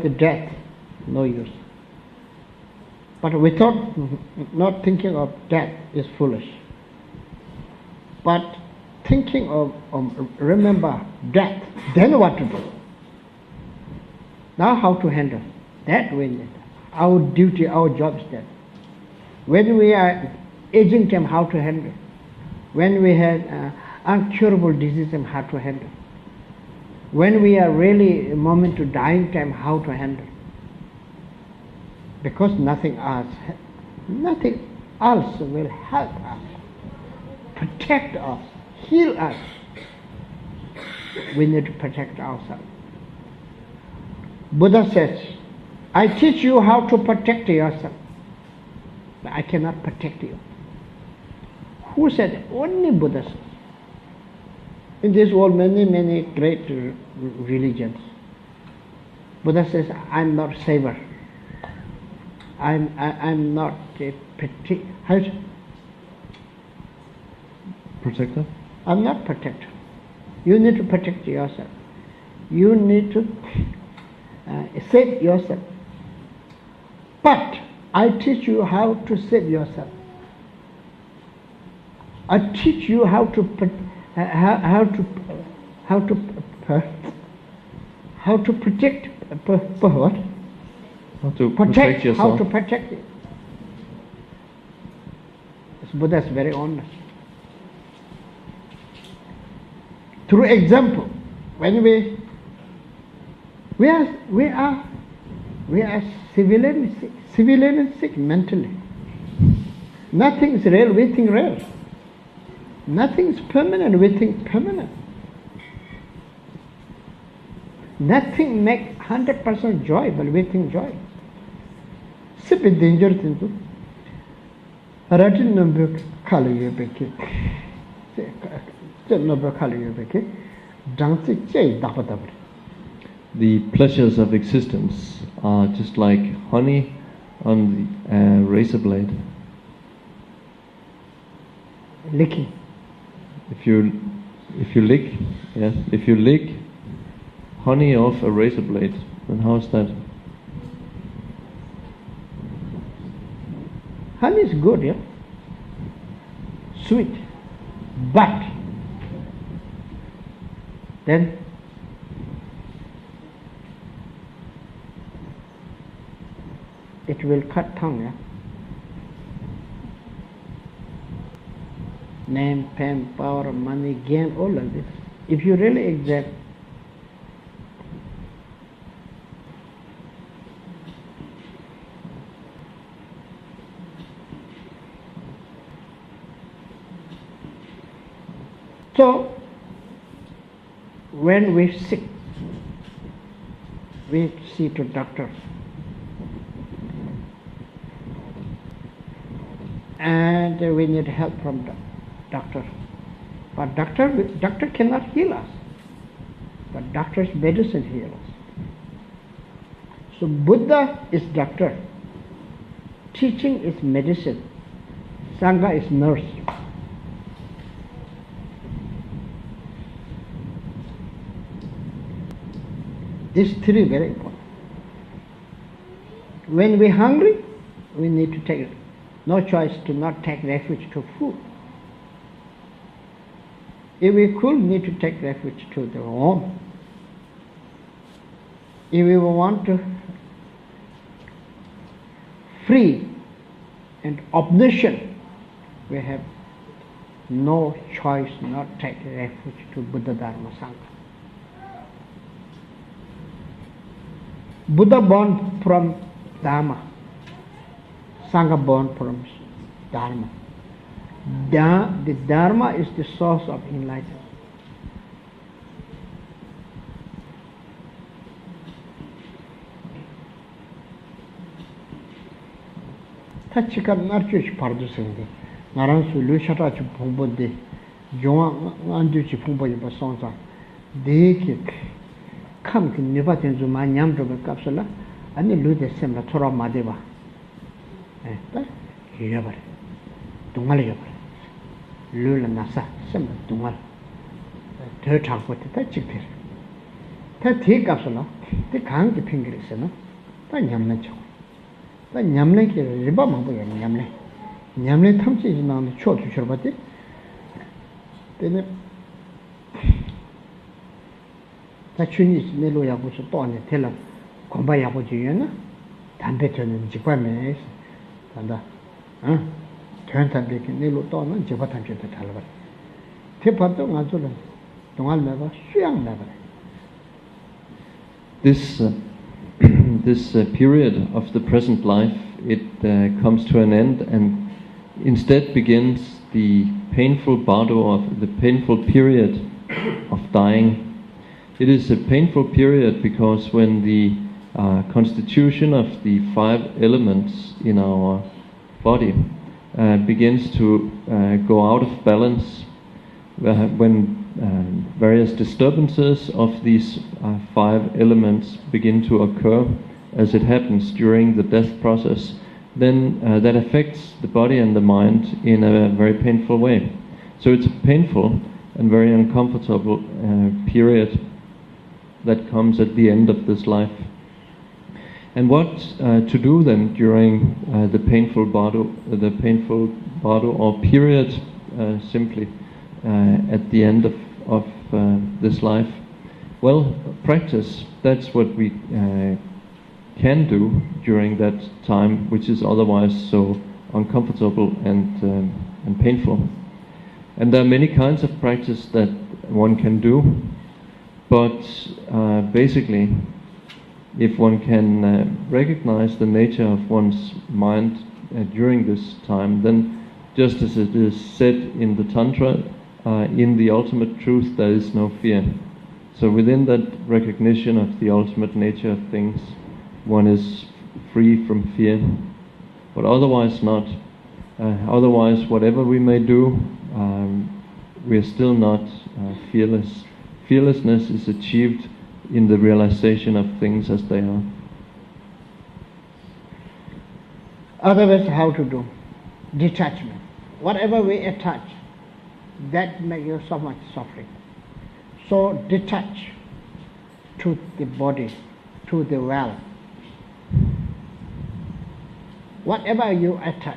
the death, no use. But without not thinking of death is foolish. But thinking of remember death, then what to do? Now how to handle that? We need. Our duty, our job is that. When we are aging time, how to handle? When we have incurable disease, how to handle? When we are really a moment to dying time, how to handle? Because nothing else will help us, protect us, heal us. We need to protect ourselves. Buddha says, I teach you how to protect yourself, but I cannot protect you. Who said it? Only Buddha says. In this world, many great religions. Buddha says, I'm not saver. I'm not a protector? I'm not protector. You need to protect yourself. You need to save yourself. But I teach you how to save yourself. I teach you how to protect. How to protect what? How to protect yourself. How to protect it. This Buddha is very honest. Through example, when we are civilian sick mentally. Nothing is real, we think real. Nothing is permanent, we think permanent. Nothing makes 100% joy, but we think joy. Sip is dangerous into. Ratin number Kali Beki. Number Kali Beki. Dancy Jay Dapatabri. the pleasures of existence are just like honey on the razor blade. Licking. If you lick, yes, if you lick honey off a razor blade, then how's that? Honey is good, yeah? Sweet. But then it will cut tongue, yeah? Name, fame, power, money, gain, all of this. If you really exact, so when we're sick, we see to doctor, and we need help from doctor. But doctor cannot heal us. But doctor's medicine heals us. So Buddha is doctor. Teaching is medicine. Sangha is nurse. These three very important. When we're hungry, we need to take no choice to not take refuge to food. If we could, need to take refuge to the home. If we want to free and omniscient, we have no choice not take refuge to Buddha, Dharma, Sangha. Buddha born from Dharma, Sangha born from Dharma. The Dharma is the source of enlightenment. Tachika narchuch pardu singde, naransu lushata chu pumbo de, jonga anju chi pumbo yiba sonsa, deke kam ki nipa tenzu ma nyam droga kapsula, ane lu de semla thora madeba. Ta yabare, dungal yabare. Lula nasa, semla dungal. Te thangpo te ta chikpir. Ta te kapsula, te khaan ki pingiri se no, ta nyamna chakwa. Ta nyamna ki riba mabu ya nyamna. Nyamna thamchi jinaan cho tu churabati. Tene, ta chuni nilo yabu su to ne tela gomba yabu jiyo na, dambe tene jikwa me se. Tanda, tuyan tambe ki nilo to na jikwa tamche te talabari. Te pato nga zula, dungal meba, suyang meba. This period of the present life, it comes to an end and instead begins the painful bardo of the painful period of dying. It is a painful period because when the constitution of the 5 elements in our body begins to go out of balance, when various disturbances of these 5 elements begin to occur, as it happens during the death process, then that affects the body and the mind in a very painful way. So it's a painful and very uncomfortable period that comes at the end of this life. And what to do then during the painful bardo or period simply at the end of this life? Well, practice, that's what we can do during that time, which is otherwise so uncomfortable and painful. And there are many kinds of practice that one can do, but basically, if one can recognize the nature of one's mind during this time, then just as it is said in the Tantra, in the ultimate truth there is no fear. So within that recognition of the ultimate nature of things, one is free from fear, but otherwise not. Otherwise, whatever we may do, we are still not fearless. Fearlessness is achieved in the realization of things as they are. Otherwise, how to do? Detachment. Whatever we attach, that makes you so much suffering. So detach to the body, to the well. Whatever you attach,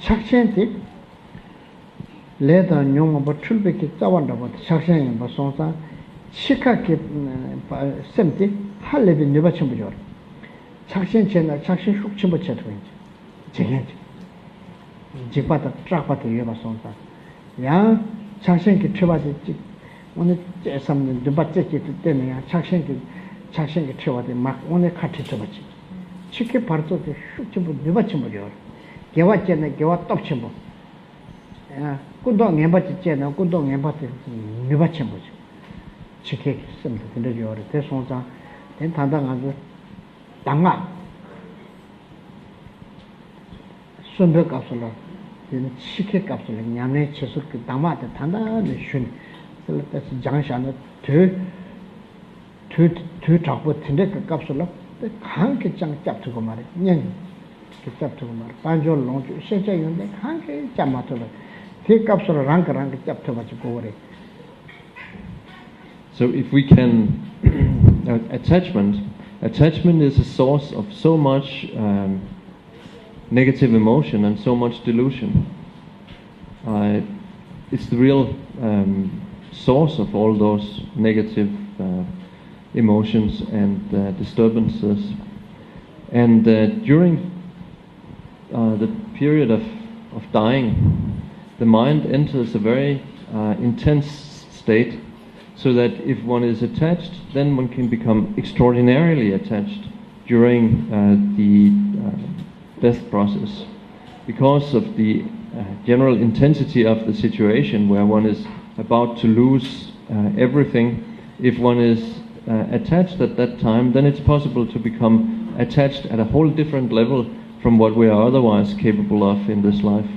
chakshenti later nyong about tulbeki tawanda about chakshen basonsa chikaki semti halebi nubachimbuyor. Chakshen chena chakshen shukchimbo chetwinch. Jigent. Jipata trakpata yubasonsa. Ya chakshen ki tribati jik. 오늘 something dubatte ki 때문에 chakshen ki tribati mak 오늘 같이 쳐봤지. 치키 바르도 슉침부 누바침부려. 개와째네 개와 떡침부. 야, 군동 엠바찌째네 군동 엠바찌 누바침부지. 치키 씀도 들려줘요. 대송자 된 단단하고 당아. 순벽 값으로 된 치키 값으로 냠내 쳐서 그 당마한테 단단히 슌. 그래서 장샤는 두 잡고 텐데 그 값으로 한개 장 잡두고 말해. 년 잡두고 말해. 반절 농주 세자 있는데 한개 잡마도 그 값으로 랑랑 잡두 가지고 그래. So if we can attachment is a source of so much negative emotion and so much delusion. It's the real source of all those negative emotions and disturbances. And during the period of dying, the mind enters a very intense state, so that if one is attached, then one can become extraordinarily attached during the death process, because of the general intensity of the situation where one is about to lose everything. If one is attached at that time, then it's possible to become attached at a whole different level from what we are otherwise capable of in this life.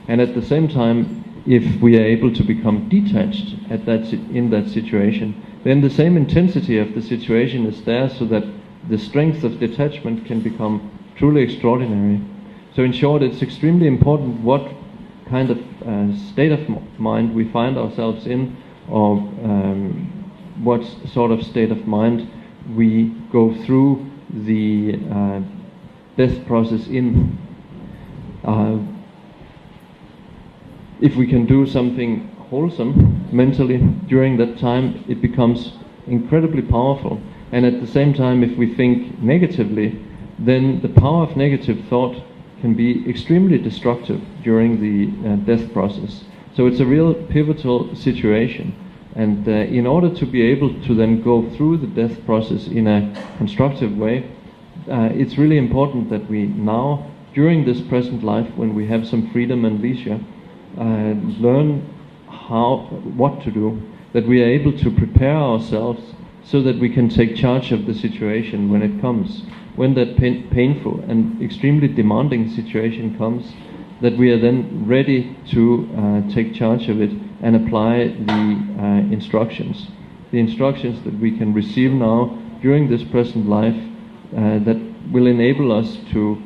And at the same time, if we are able to become detached in that situation, then the same intensity of the situation is there, so that the strength of detachment can become truly extraordinary. So in short, it's extremely important what kind of state of mind we find ourselves in, or what sort of state of mind we go through the death process in. If we can do something wholesome mentally during that time, it becomes incredibly powerful. And at the same time, if we think negatively, then the power of negative thought can be extremely destructive during the death process. So it's a real pivotal situation. And in order to be able to then go through the death process in a constructive way, it's really important that we now, during this present life, when we have some freedom and leisure, learn what to do, that we are able to prepare ourselves so that we can take charge of the situation when it comes. When that painful and extremely demanding situation comes, that we are then ready to take charge of it and apply the instructions. The instructions that we can receive now during this present life, that will enable us to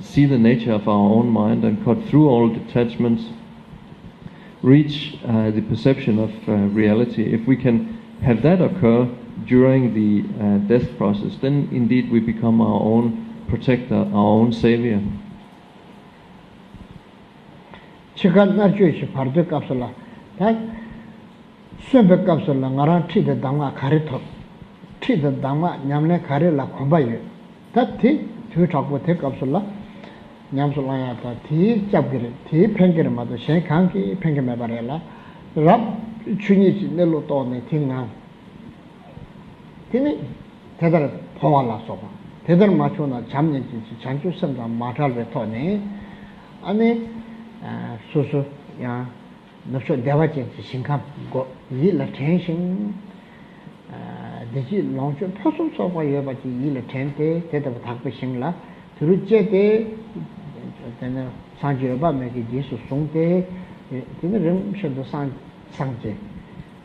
see the nature of our own mind and cut through all detachments, reach the perception of reality. If we can have that occur during the death process, then indeed we become our own protector, our own savior. Chikan juice pardo kapsula. That Sumbe kapsula ngaran tea the dama karito. Tea the dama nyamne karela kombayu. That tea to talk with take kapsula. Nyamsulayata tea jabgiri, tea pengir mother, shankanki, pengimabarella. Rub chunichi nelo tone tinga. Tini Tedder Poala Sopa. Tedder Machona Chamni Chanchu Sanda Matal Vetone. Ane Susu Ya Nupso Devaji Shinkam go yield attention. Digi launch a person so far you but yield attente, Tedder Taku Shingla, Turujete, then Sanjiraba make it Jesus Songte, Tin Rim should the Sanje.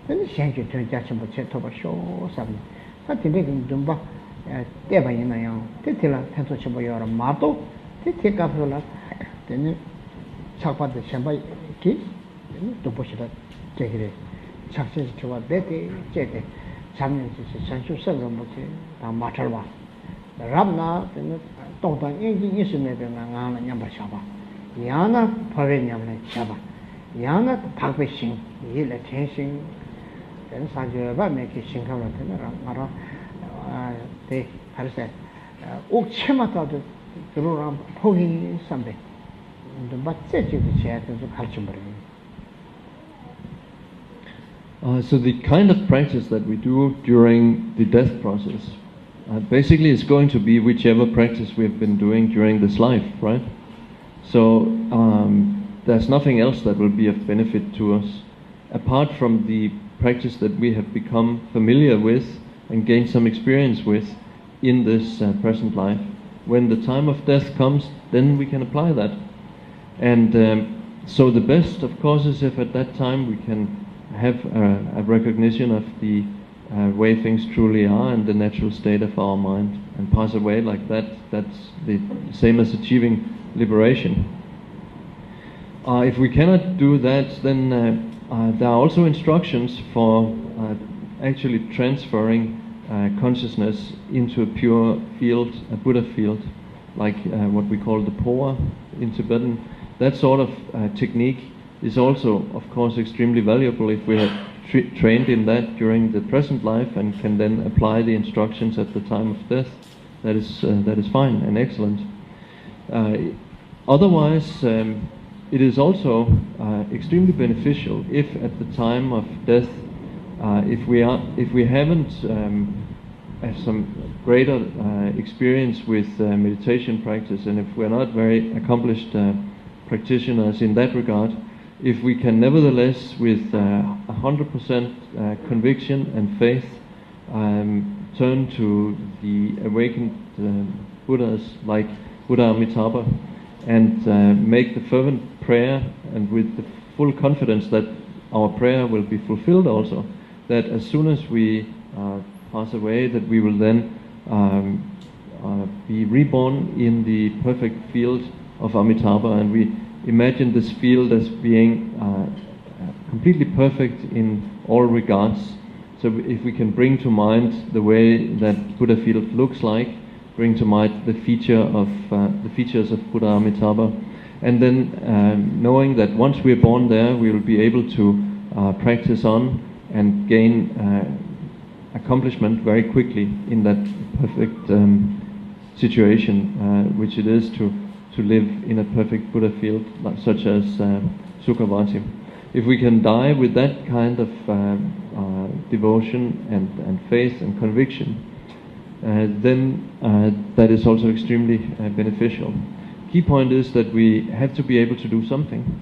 then shank you turn judgment but set over show something. Something they can do, but they by in a young, they tell us, Tenso Chabo or a marto, they take up the last, then chop out the chamber key, to push it, take it, success to a betty, check it, some essential seven, but Matarwa. The Rabna, then don't engine is in the Yamba Shaba. Yana, Pavilion Shaba. Yana, publishing, yield attention, then Sanjay make a single Mara. They had said, Oh, Chemata, the Ruram, Pogi Sunday. But said you the chat as a culture. So the kind of practice that we do during the death process basically is going to be whichever practice we've been doing during this life, right? So there's nothing else that will be of benefit to us apart from the practice that we have become familiar with and gained some experience with in this present life. When the time of death comes, then we can apply that. And so the best, of course, is if at that time we can have a recognition of the way things truly are and the natural state of our mind and pass away like that. That's the same as achieving liberation. If we cannot do that, then there are also instructions for actually transferring consciousness into a pure field, a Buddha field, like what we call the Poa in Tibetan. That sort of technique is also, of course, extremely valuable if we have trained in that during the present life and can then apply the instructions at the time of death. That is fine and excellent. Otherwise, it is also extremely beneficial if at the time of death, if we haven't have some greater experience with meditation practice, and if we're not very accomplished practitioners in that regard, if we can nevertheless, with 100% conviction and faith, turn to the awakened Buddhas like Buddha Amitabha and make the fervent prayer, and with the full confidence that our prayer will be fulfilled also, that as soon as we pass away, that we will then be reborn in the perfect field of Amitabha, and we imagine this field as being completely perfect in all regards. So if we can bring to mind the way that Buddha field looks like, bring to mind the features of Buddha Amitabha, and then knowing that once we're born there, we will be able to practice on and gain accomplishment very quickly in that perfect situation, which it is to live in a perfect Buddha field, such as Sukhavati. If we can die with that kind of devotion and faith and conviction, then that is also extremely beneficial. Key point is that we have to be able to do something,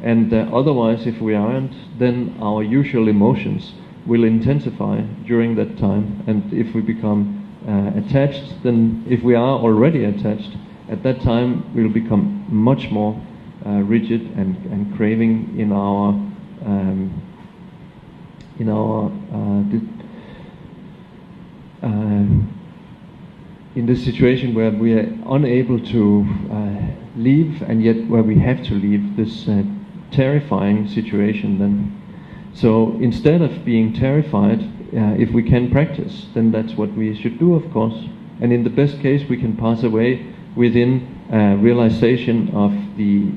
and otherwise, if we aren't, then our usual emotions will intensify during that time, and if we become attached, then if we are already attached, at that time we'll become much more rigid and craving in our in this situation where we are unable to leave, and yet where we have to leave, this terrifying situation then. So instead of being terrified, if we can practice, then that's what we should do, of course. And in the best case, we can pass away within realization of the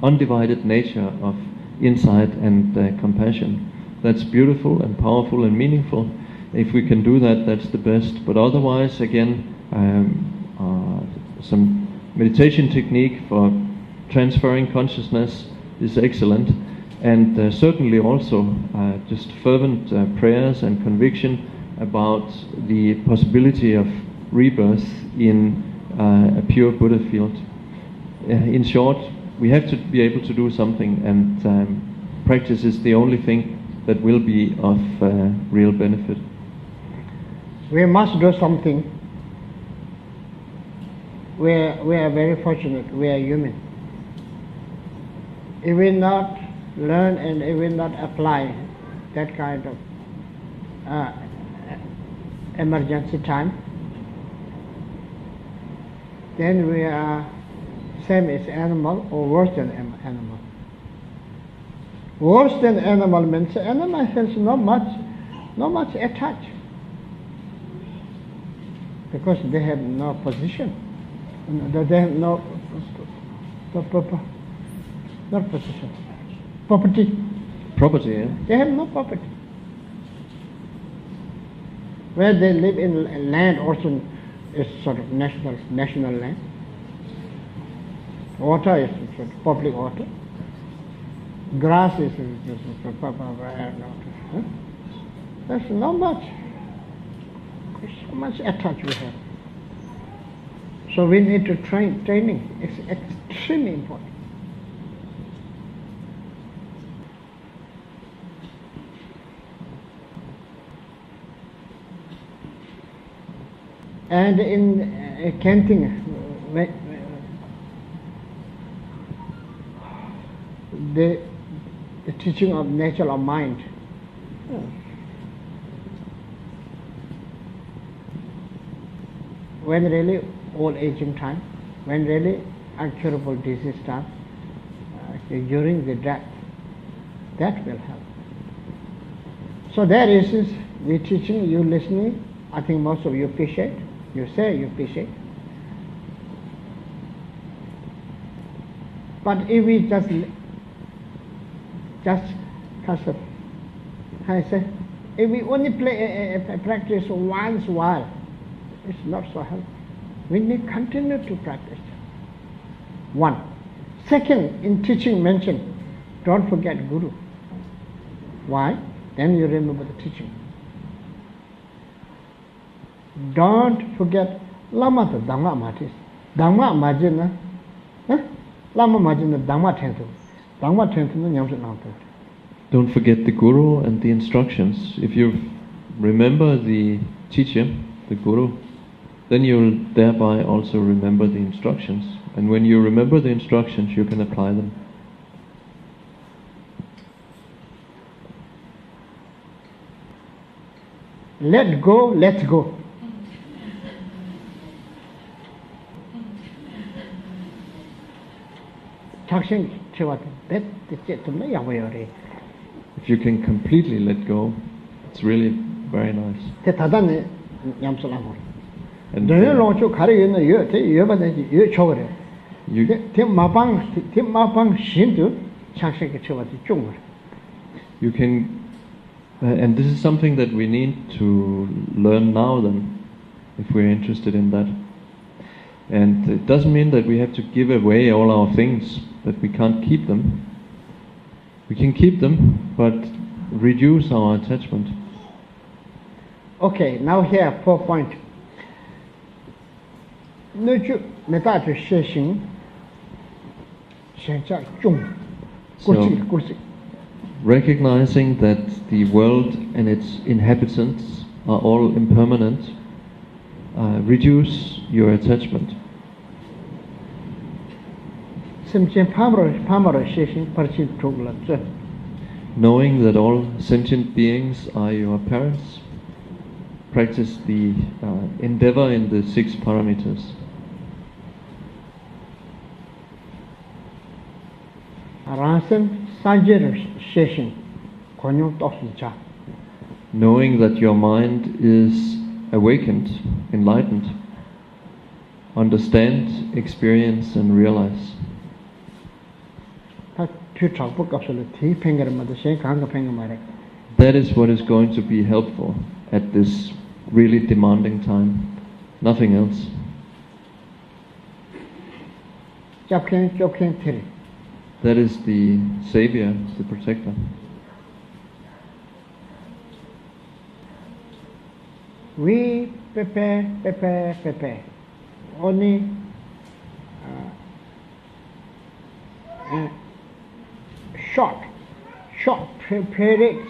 undivided nature of insight and compassion. That's beautiful and powerful and meaningful. If we can do that, that's the best. But otherwise, again, some meditation technique for transferring consciousness is excellent. And certainly also just fervent prayers and conviction about the possibility of rebirth in a pure Buddha field. In short, we have to be able to do something, and practice is the only thing that will be of real benefit. We must do something. We are very fortunate. We are human. If we not learn and if we not apply that kind of emergency time, then we are same as animal or worse than animal. Worse than animal means animal has not much attached, because they have no position, they have no position, Property, yeah? they have no property. Where they live in land also is sort of national land. Water is sort of public water. Grass is public water. There's not much. There's so much attached we have. So we need to training. It's extremely important. And in Kenting, the teaching of nature of mind, when really old aging time, when really incurable disease time, during the death, that will help. So there is we teaching, you listening. I think most of you appreciate. You say you appreciate. But if we just kind of, how I say, if we only practice once a while, it's not so helpful. We need to continue to practice. One. Second, in teaching mention, don't forget Guru. Why? Then you remember the teaching. Don't forget Lama to Dhamma Matis. Dhamma Majina, Lama Majina Dhamma Tentu. Dhamma Tentu Nyamsa Nampu. Don't forget the Guru and the instructions. If you remember the teacher, the Guru, then you'll thereby also remember the instructions. And when you remember the instructions, you can apply them. Let go, let's go. If you can completely let go, it's really very nice. And you can, and this is something that we need to learn now then, if we're interested in that. And it doesn't mean that we have to give away all our things, that we can't keep them. We can keep them, but reduce our attachment. Okay, now here 4 points. So, recognizing that the world and its inhabitants are all impermanent, reduce your attachment. Knowing that all sentient beings are your parents, practice the endeavor in the 6 parameters. Knowing that your mind is awakened, enlightened, understand, experience and realize. That is what is going to be helpful at this really demanding time. Nothing else. That is the savior, the protector. We prepare. Only short period.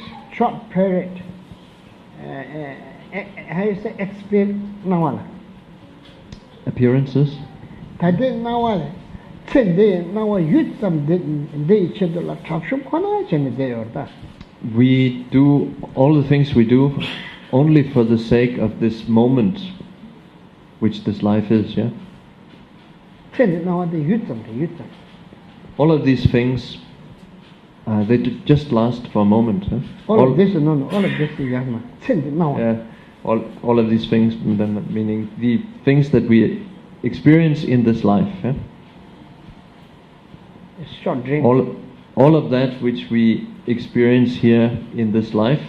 How you say experience? Appearances. we do all the things we do only for the sake of this moment, which this life is, yeah? All of these things, they just last for a moment. Huh? All of this, all of this is yeah, all of these things, meaning the things that we experience in this life. Yeah? Short dream. All of that which we experience here in this life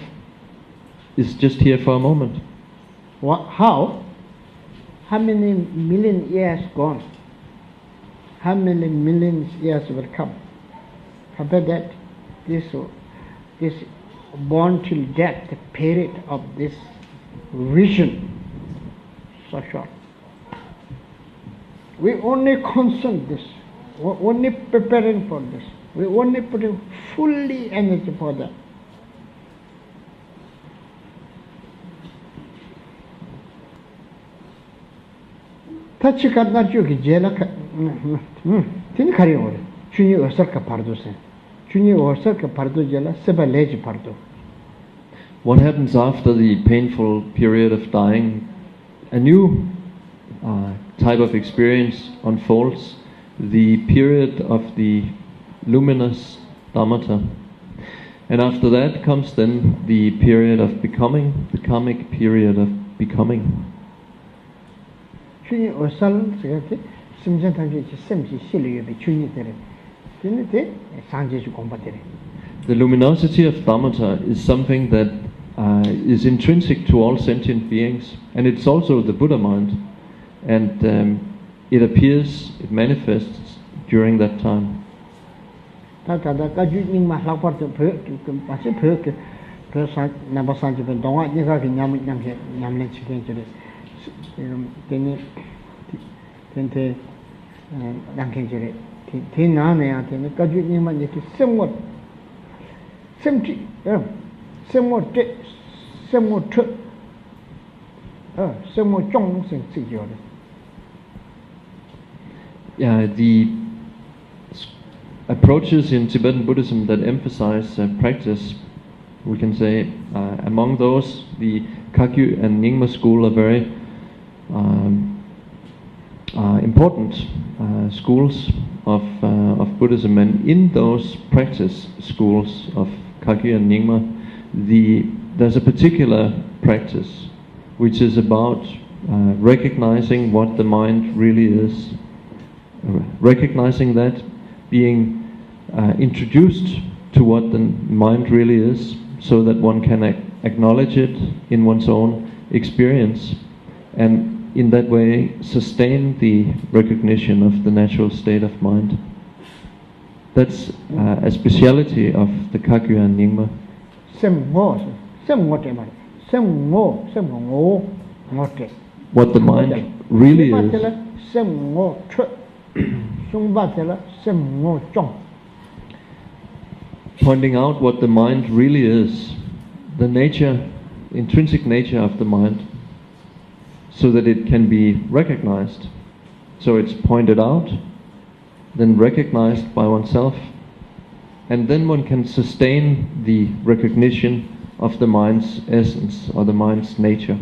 is just here for a moment. What? How? How many million years gone? How many millions years will come? Compare that, this born till death, the period of this vision, so short. We only concern this, we're only preparing for this, we only putting fully energy for that. Tachi kadna chuki jela tin kari ore chuni osar ka pardo se chuni osar ka pardo jela seba leji pardo. What happens after the painful period of dying? A new type of experience unfolds, the period of the luminous Dhamata. And after that comes then the period of becoming, the karmic period of becoming. chuni osal segate simjan tanji semji silyobe chuni tere tinete sanje ju gomba tere. The luminosity of Dhamata is something that is intrinsic to all sentient beings, and it's also the Buddha mind, and it appears, it manifests during that time. Tada kaju nyima lakpar te pasi pheke pesa namba sanje ben donga niga ki nyamle chiken jure teni tente dangken jure ti na ne ya teni kaju nyima ne ti semot semti semot te semot tru semot chong sing si jore. Yeah, the approaches in Tibetan Buddhism that emphasize practice, we can say, among those, the Chokyi and Nyima school are very important schools of Buddhism, and in those practice schools of Chokyi and Nyima, there's a particular practice which is about recognizing what the mind really is, recognizing that, being introduced to what the mind really is, so that one can acknowledge it in one's own experience, and in that way sustain the recognition of the natural state of mind. That's a speciality of the Chokyi and Nyima. What the mind really is. Pointing out what the mind really is, the nature, intrinsic nature of the mind, so that it can be recognized. So it's pointed out, then recognized by oneself, and then one can sustain the recognition of the mind's essence or the mind's nature.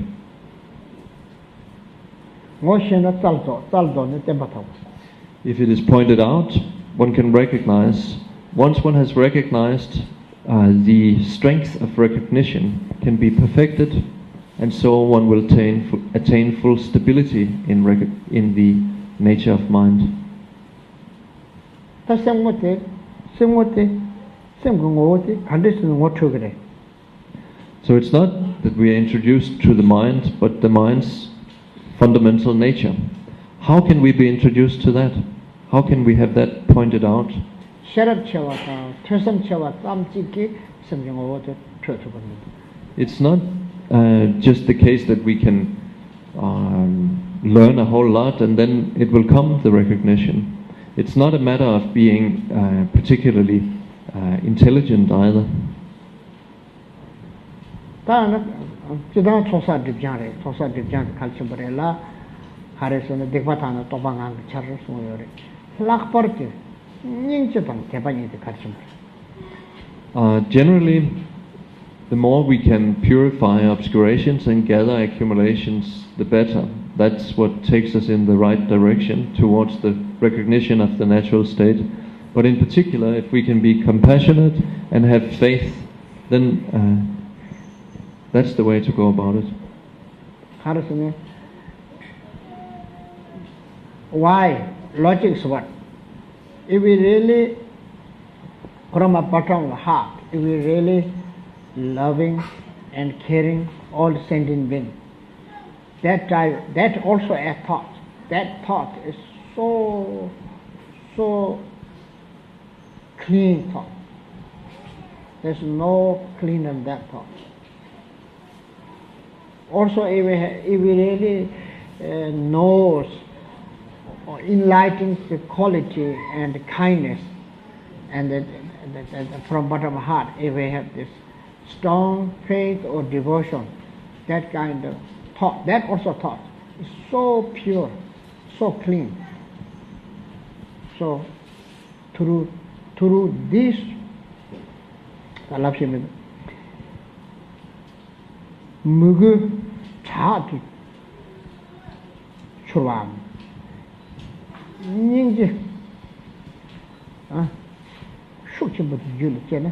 If it is pointed out, one can recognize. Once one has recognized, the strength of recognition can be perfected, and so one will attain full stability in the nature of mind. So it's not that we are introduced to the mind, but the mind's fundamental nature. How can we be introduced to that? How can we have that pointed out? It's not just the case that we can learn a whole lot and then it will come, the recognition. It's not a matter of being particularly intelligent either. Generally, the more we can purify obscurations and gather accumulations, the better. That's what takes us in the right direction towards the recognition of the natural state. But in particular, if we can be compassionate and have faith, then that's the way to go about it. Why? Logic is what? If we really, from a bottom of the heart, if we really loving and caring all sentient beings, that also a thought. That thought is so clean thought. There's no cleaner than that thought. Also, if we really knows or enlightens the quality and kindness, and from bottom of heart, if we have this strong faith or devotion, that kind of thought, that also thought is so pure, so clean. So through this, mugu chatu churwam nyingji shukchi budu yulu jena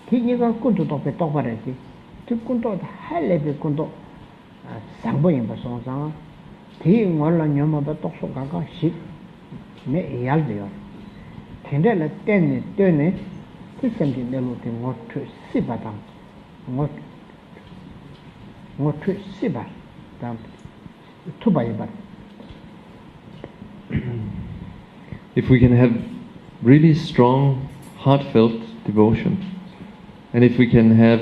ti niga kundu tope tokparati ti kundu halebe kundu sangbo yinpa songsang ti ngola nyoma ba tokso kaka shik me iyalde yor tende la tenne ti semti nelu ti ngotu sibatam ngotu sibar tam tubayibar. If we can have really strong, heartfelt devotion, and if we can have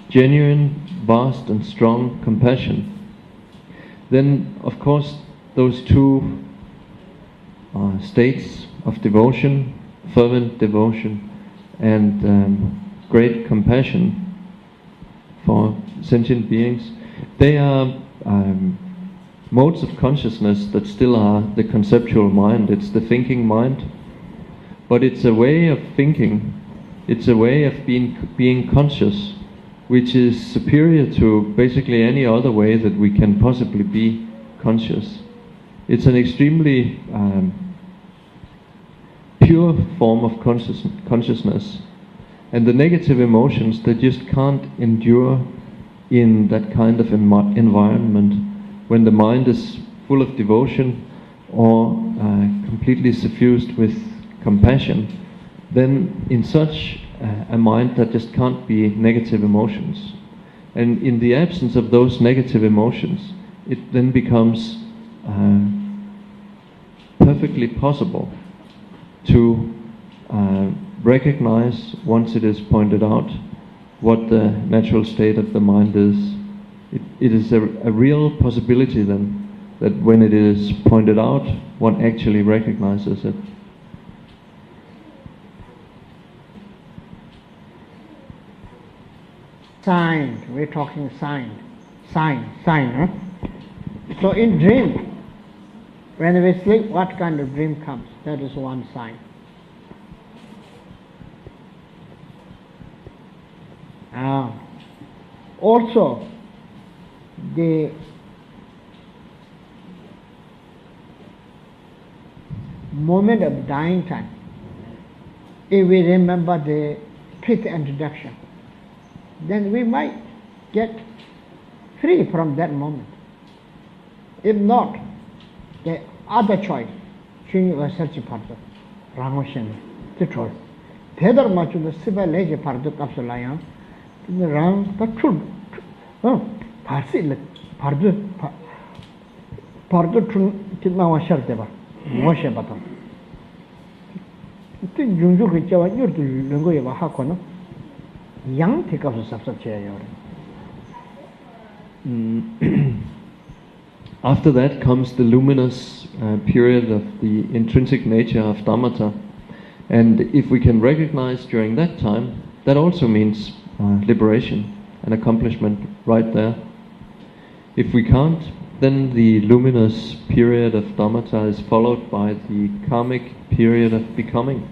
genuine, vast and strong compassion, then of course those two states of devotion, fervent devotion and great compassion for sentient beings, they are modes of consciousness that still are the conceptual mind. It's the thinking mind, but it's a way of thinking, it's a way of being conscious, which is superior to basically any other way that we can possibly be conscious. It's an extremely pure form of consciousness, and the negative emotions, they just can't endure in that kind of environment. When the mind is full of devotion or completely suffused with compassion, then in such a mind there just can't be negative emotions. And in the absence of those negative emotions, it then becomes perfectly possible to recognize, once it is pointed out, what the natural state of the mind is. It is a real possibility then, that when it is pointed out, one actually recognizes it. Sign, we're talking sign, huh? So in dream, when we sleep, what kind of dream comes? That is one sign. Also, the moment of dying time, if we remember the fifth introduction, then we might get free from that moment. If not, the other choice, chunyi wa sarchi pardo, rango shen, the choice. Tedar machu the siba leje pardo kapsulayang, the rang ta chud, parsi le, pardo chun kitna wa shar deba, moshe batam. Ti junju ki chawa nyurdu lungo yeba hako no, yang ti kapsu sapsa chaya yore. After that comes the luminous period of the intrinsic nature of Dhammata, and if we can recognize during that time, that also means liberation and accomplishment right there. If we can't, then the luminous period of Dhammata is followed by the karmic period of becoming.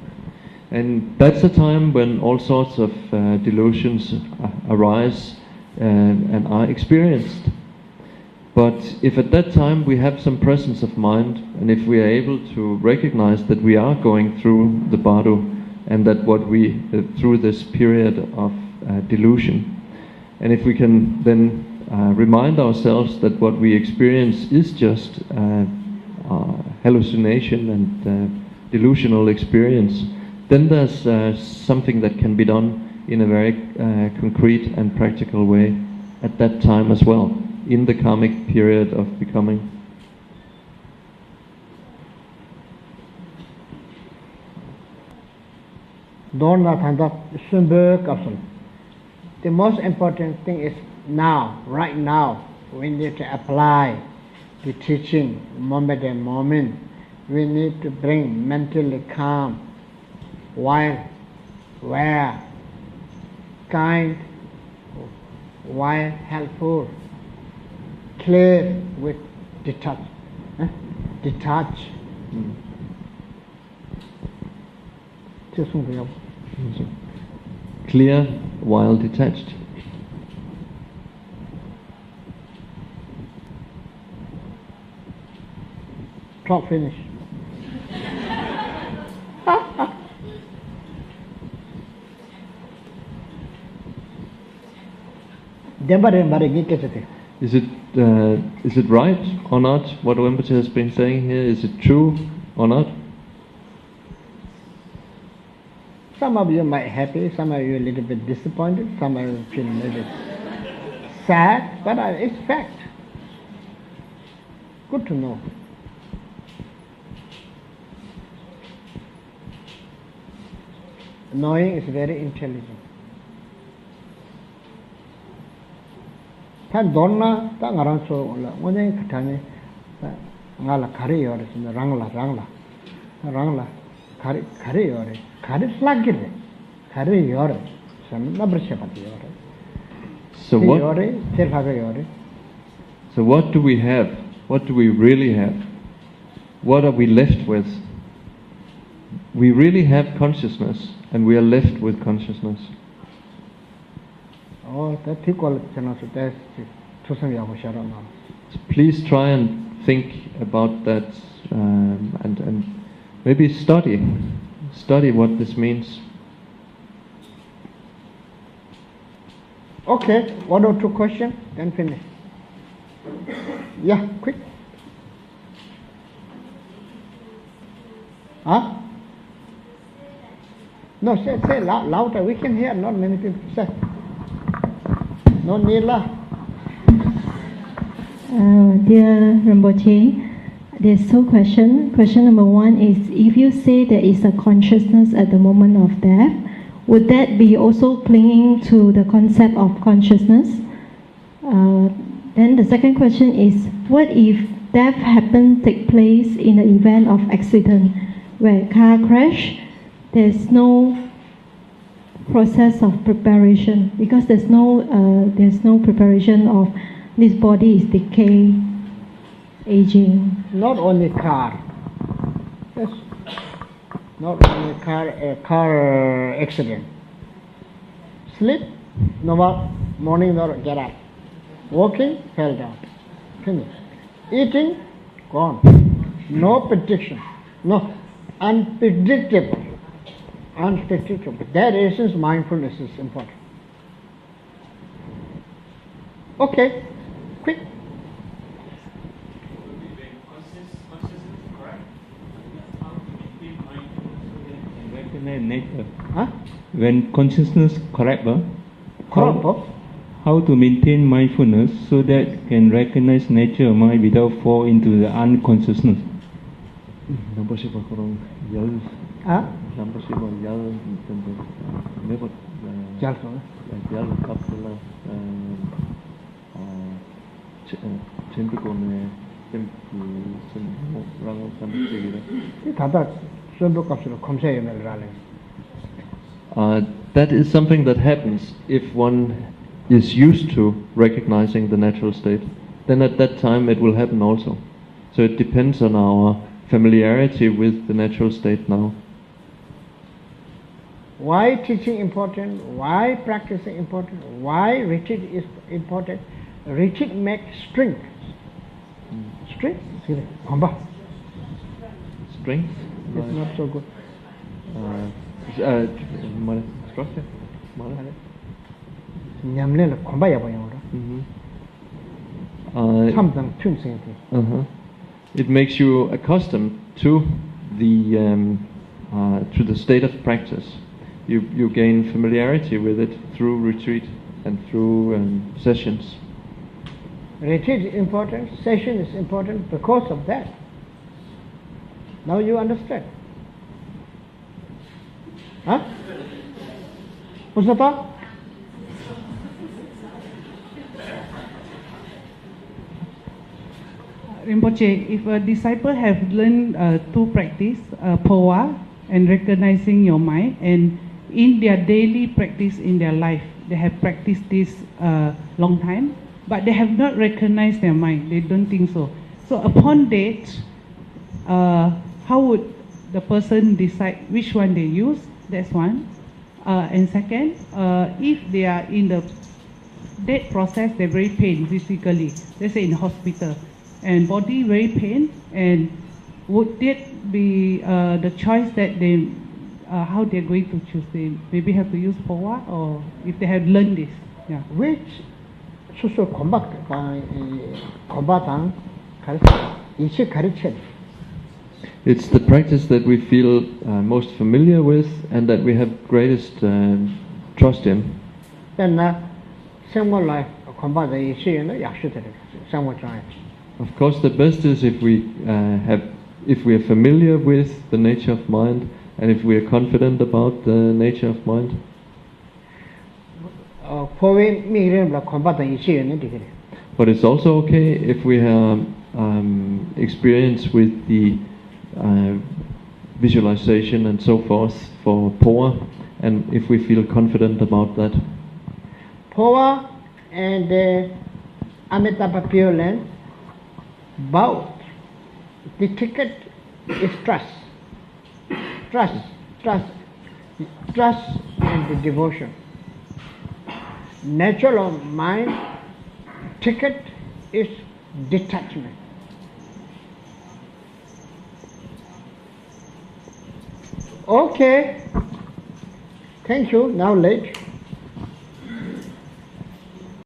And that's a time when all sorts of delusions arise and are experienced. But if at that time we have some presence of mind, and if we are able to recognize that we are going through the bardo, and that what we, through this period of delusion, and if we can then remind ourselves that what we experience is just hallucination and delusional experience, then there's something that can be done in a very concrete and practical way at that time as well, in the karmic period of becoming. The most important thing is now, right now, we need to apply the teaching moment and moment. We need to bring mentally calm, while, where, kind, while helpful, clear with detach. Detach. Clear while detached. Talk finish. Is it right or not what Rinpoche has been saying here? Is it true or not? Some of you might be happy, some of you a little bit disappointed, some of you feel a little bit sad, but it's fact. Good to know. Knowing is very intelligent. Tan donna ta ngarang so la ngone khathane ngala khare yore rangla khare yore khare slagire khare yore sam na brshapati yore. So what do we have? What do we really have? What are we left with? We really have consciousness, and we are left with consciousness. Oh, that's equal. So please try and think about that, and maybe study what this means. Okay, 1 or 2 questions, then finish. Yeah, quick. Huh? No, say louder. We can hear. Not many people say. No, Neela. Dear Rinpoche, there's 2 questions. Question number 1 is, if you say there is a consciousness at the moment of death, would that be also clinging to the concept of consciousness? Then the second question is, what if death take place in the event of accident, where car crash, there's no process of preparation, because there's no preparation of this body is decay, aging. Not only car. Yes. Not only car accident. Sleep, no more, morning no get up. Walking, fell down. Finish. Eating, gone. No prediction. No, unpredictable. Unpredictable. That essence, mindfulness is important. Okay, quick. Nature. Huh? When consciousness correct, Correct. how to maintain mindfulness so that can recognize nature of mind without fall into the unconsciousness? Huh? That is something that happens if one is used to recognizing the natural state. Then at that time it will happen also. So it depends on our familiarity with the natural state now. Why teaching important? Why practicing important? Why retreat is important? Retreat makes strength. Strength? Kwamba. Strength? It's not so good. Structure? Nyamlela kwamba ya bayora. Samdang tun sengti. It makes you accustomed to the state of practice. You gain familiarity with it through retreat and through sessions. Retreat is important, session is important because of that. Now you understand. Huh? What's the thought? Rinpoche, if a disciple have learned to practice powa and recognizing your mind, and in their daily practice in their life, they have practiced this long time, but they have not recognized their mind. They don't think so. So upon death, how would the person decide which one they use? That's one. And second, if they are in the death process, they're very pain physically. Let's say in hospital, and body very pain, and would that be the choice that they, how they're going to choose? They maybe have to use powa, or if they have learned this, yeah. Which susu kombatan ichi karichen. It's the practice that we feel most familiar with and that we have greatest trust in. Then sengmo life kombatan ichi yena yakshutere sengmo chai. Of course, the best is if we are familiar with the nature of mind and if we are confident about the nature of mind. But it's also okay if we have experience with the visualization and so forth for powa, and if we feel confident about that. Powa and Amitabha Pure Land, both the ticket is trust. Trust and the devotion. Natural mind, ticket is detachment. Okay. Thank you. Now late.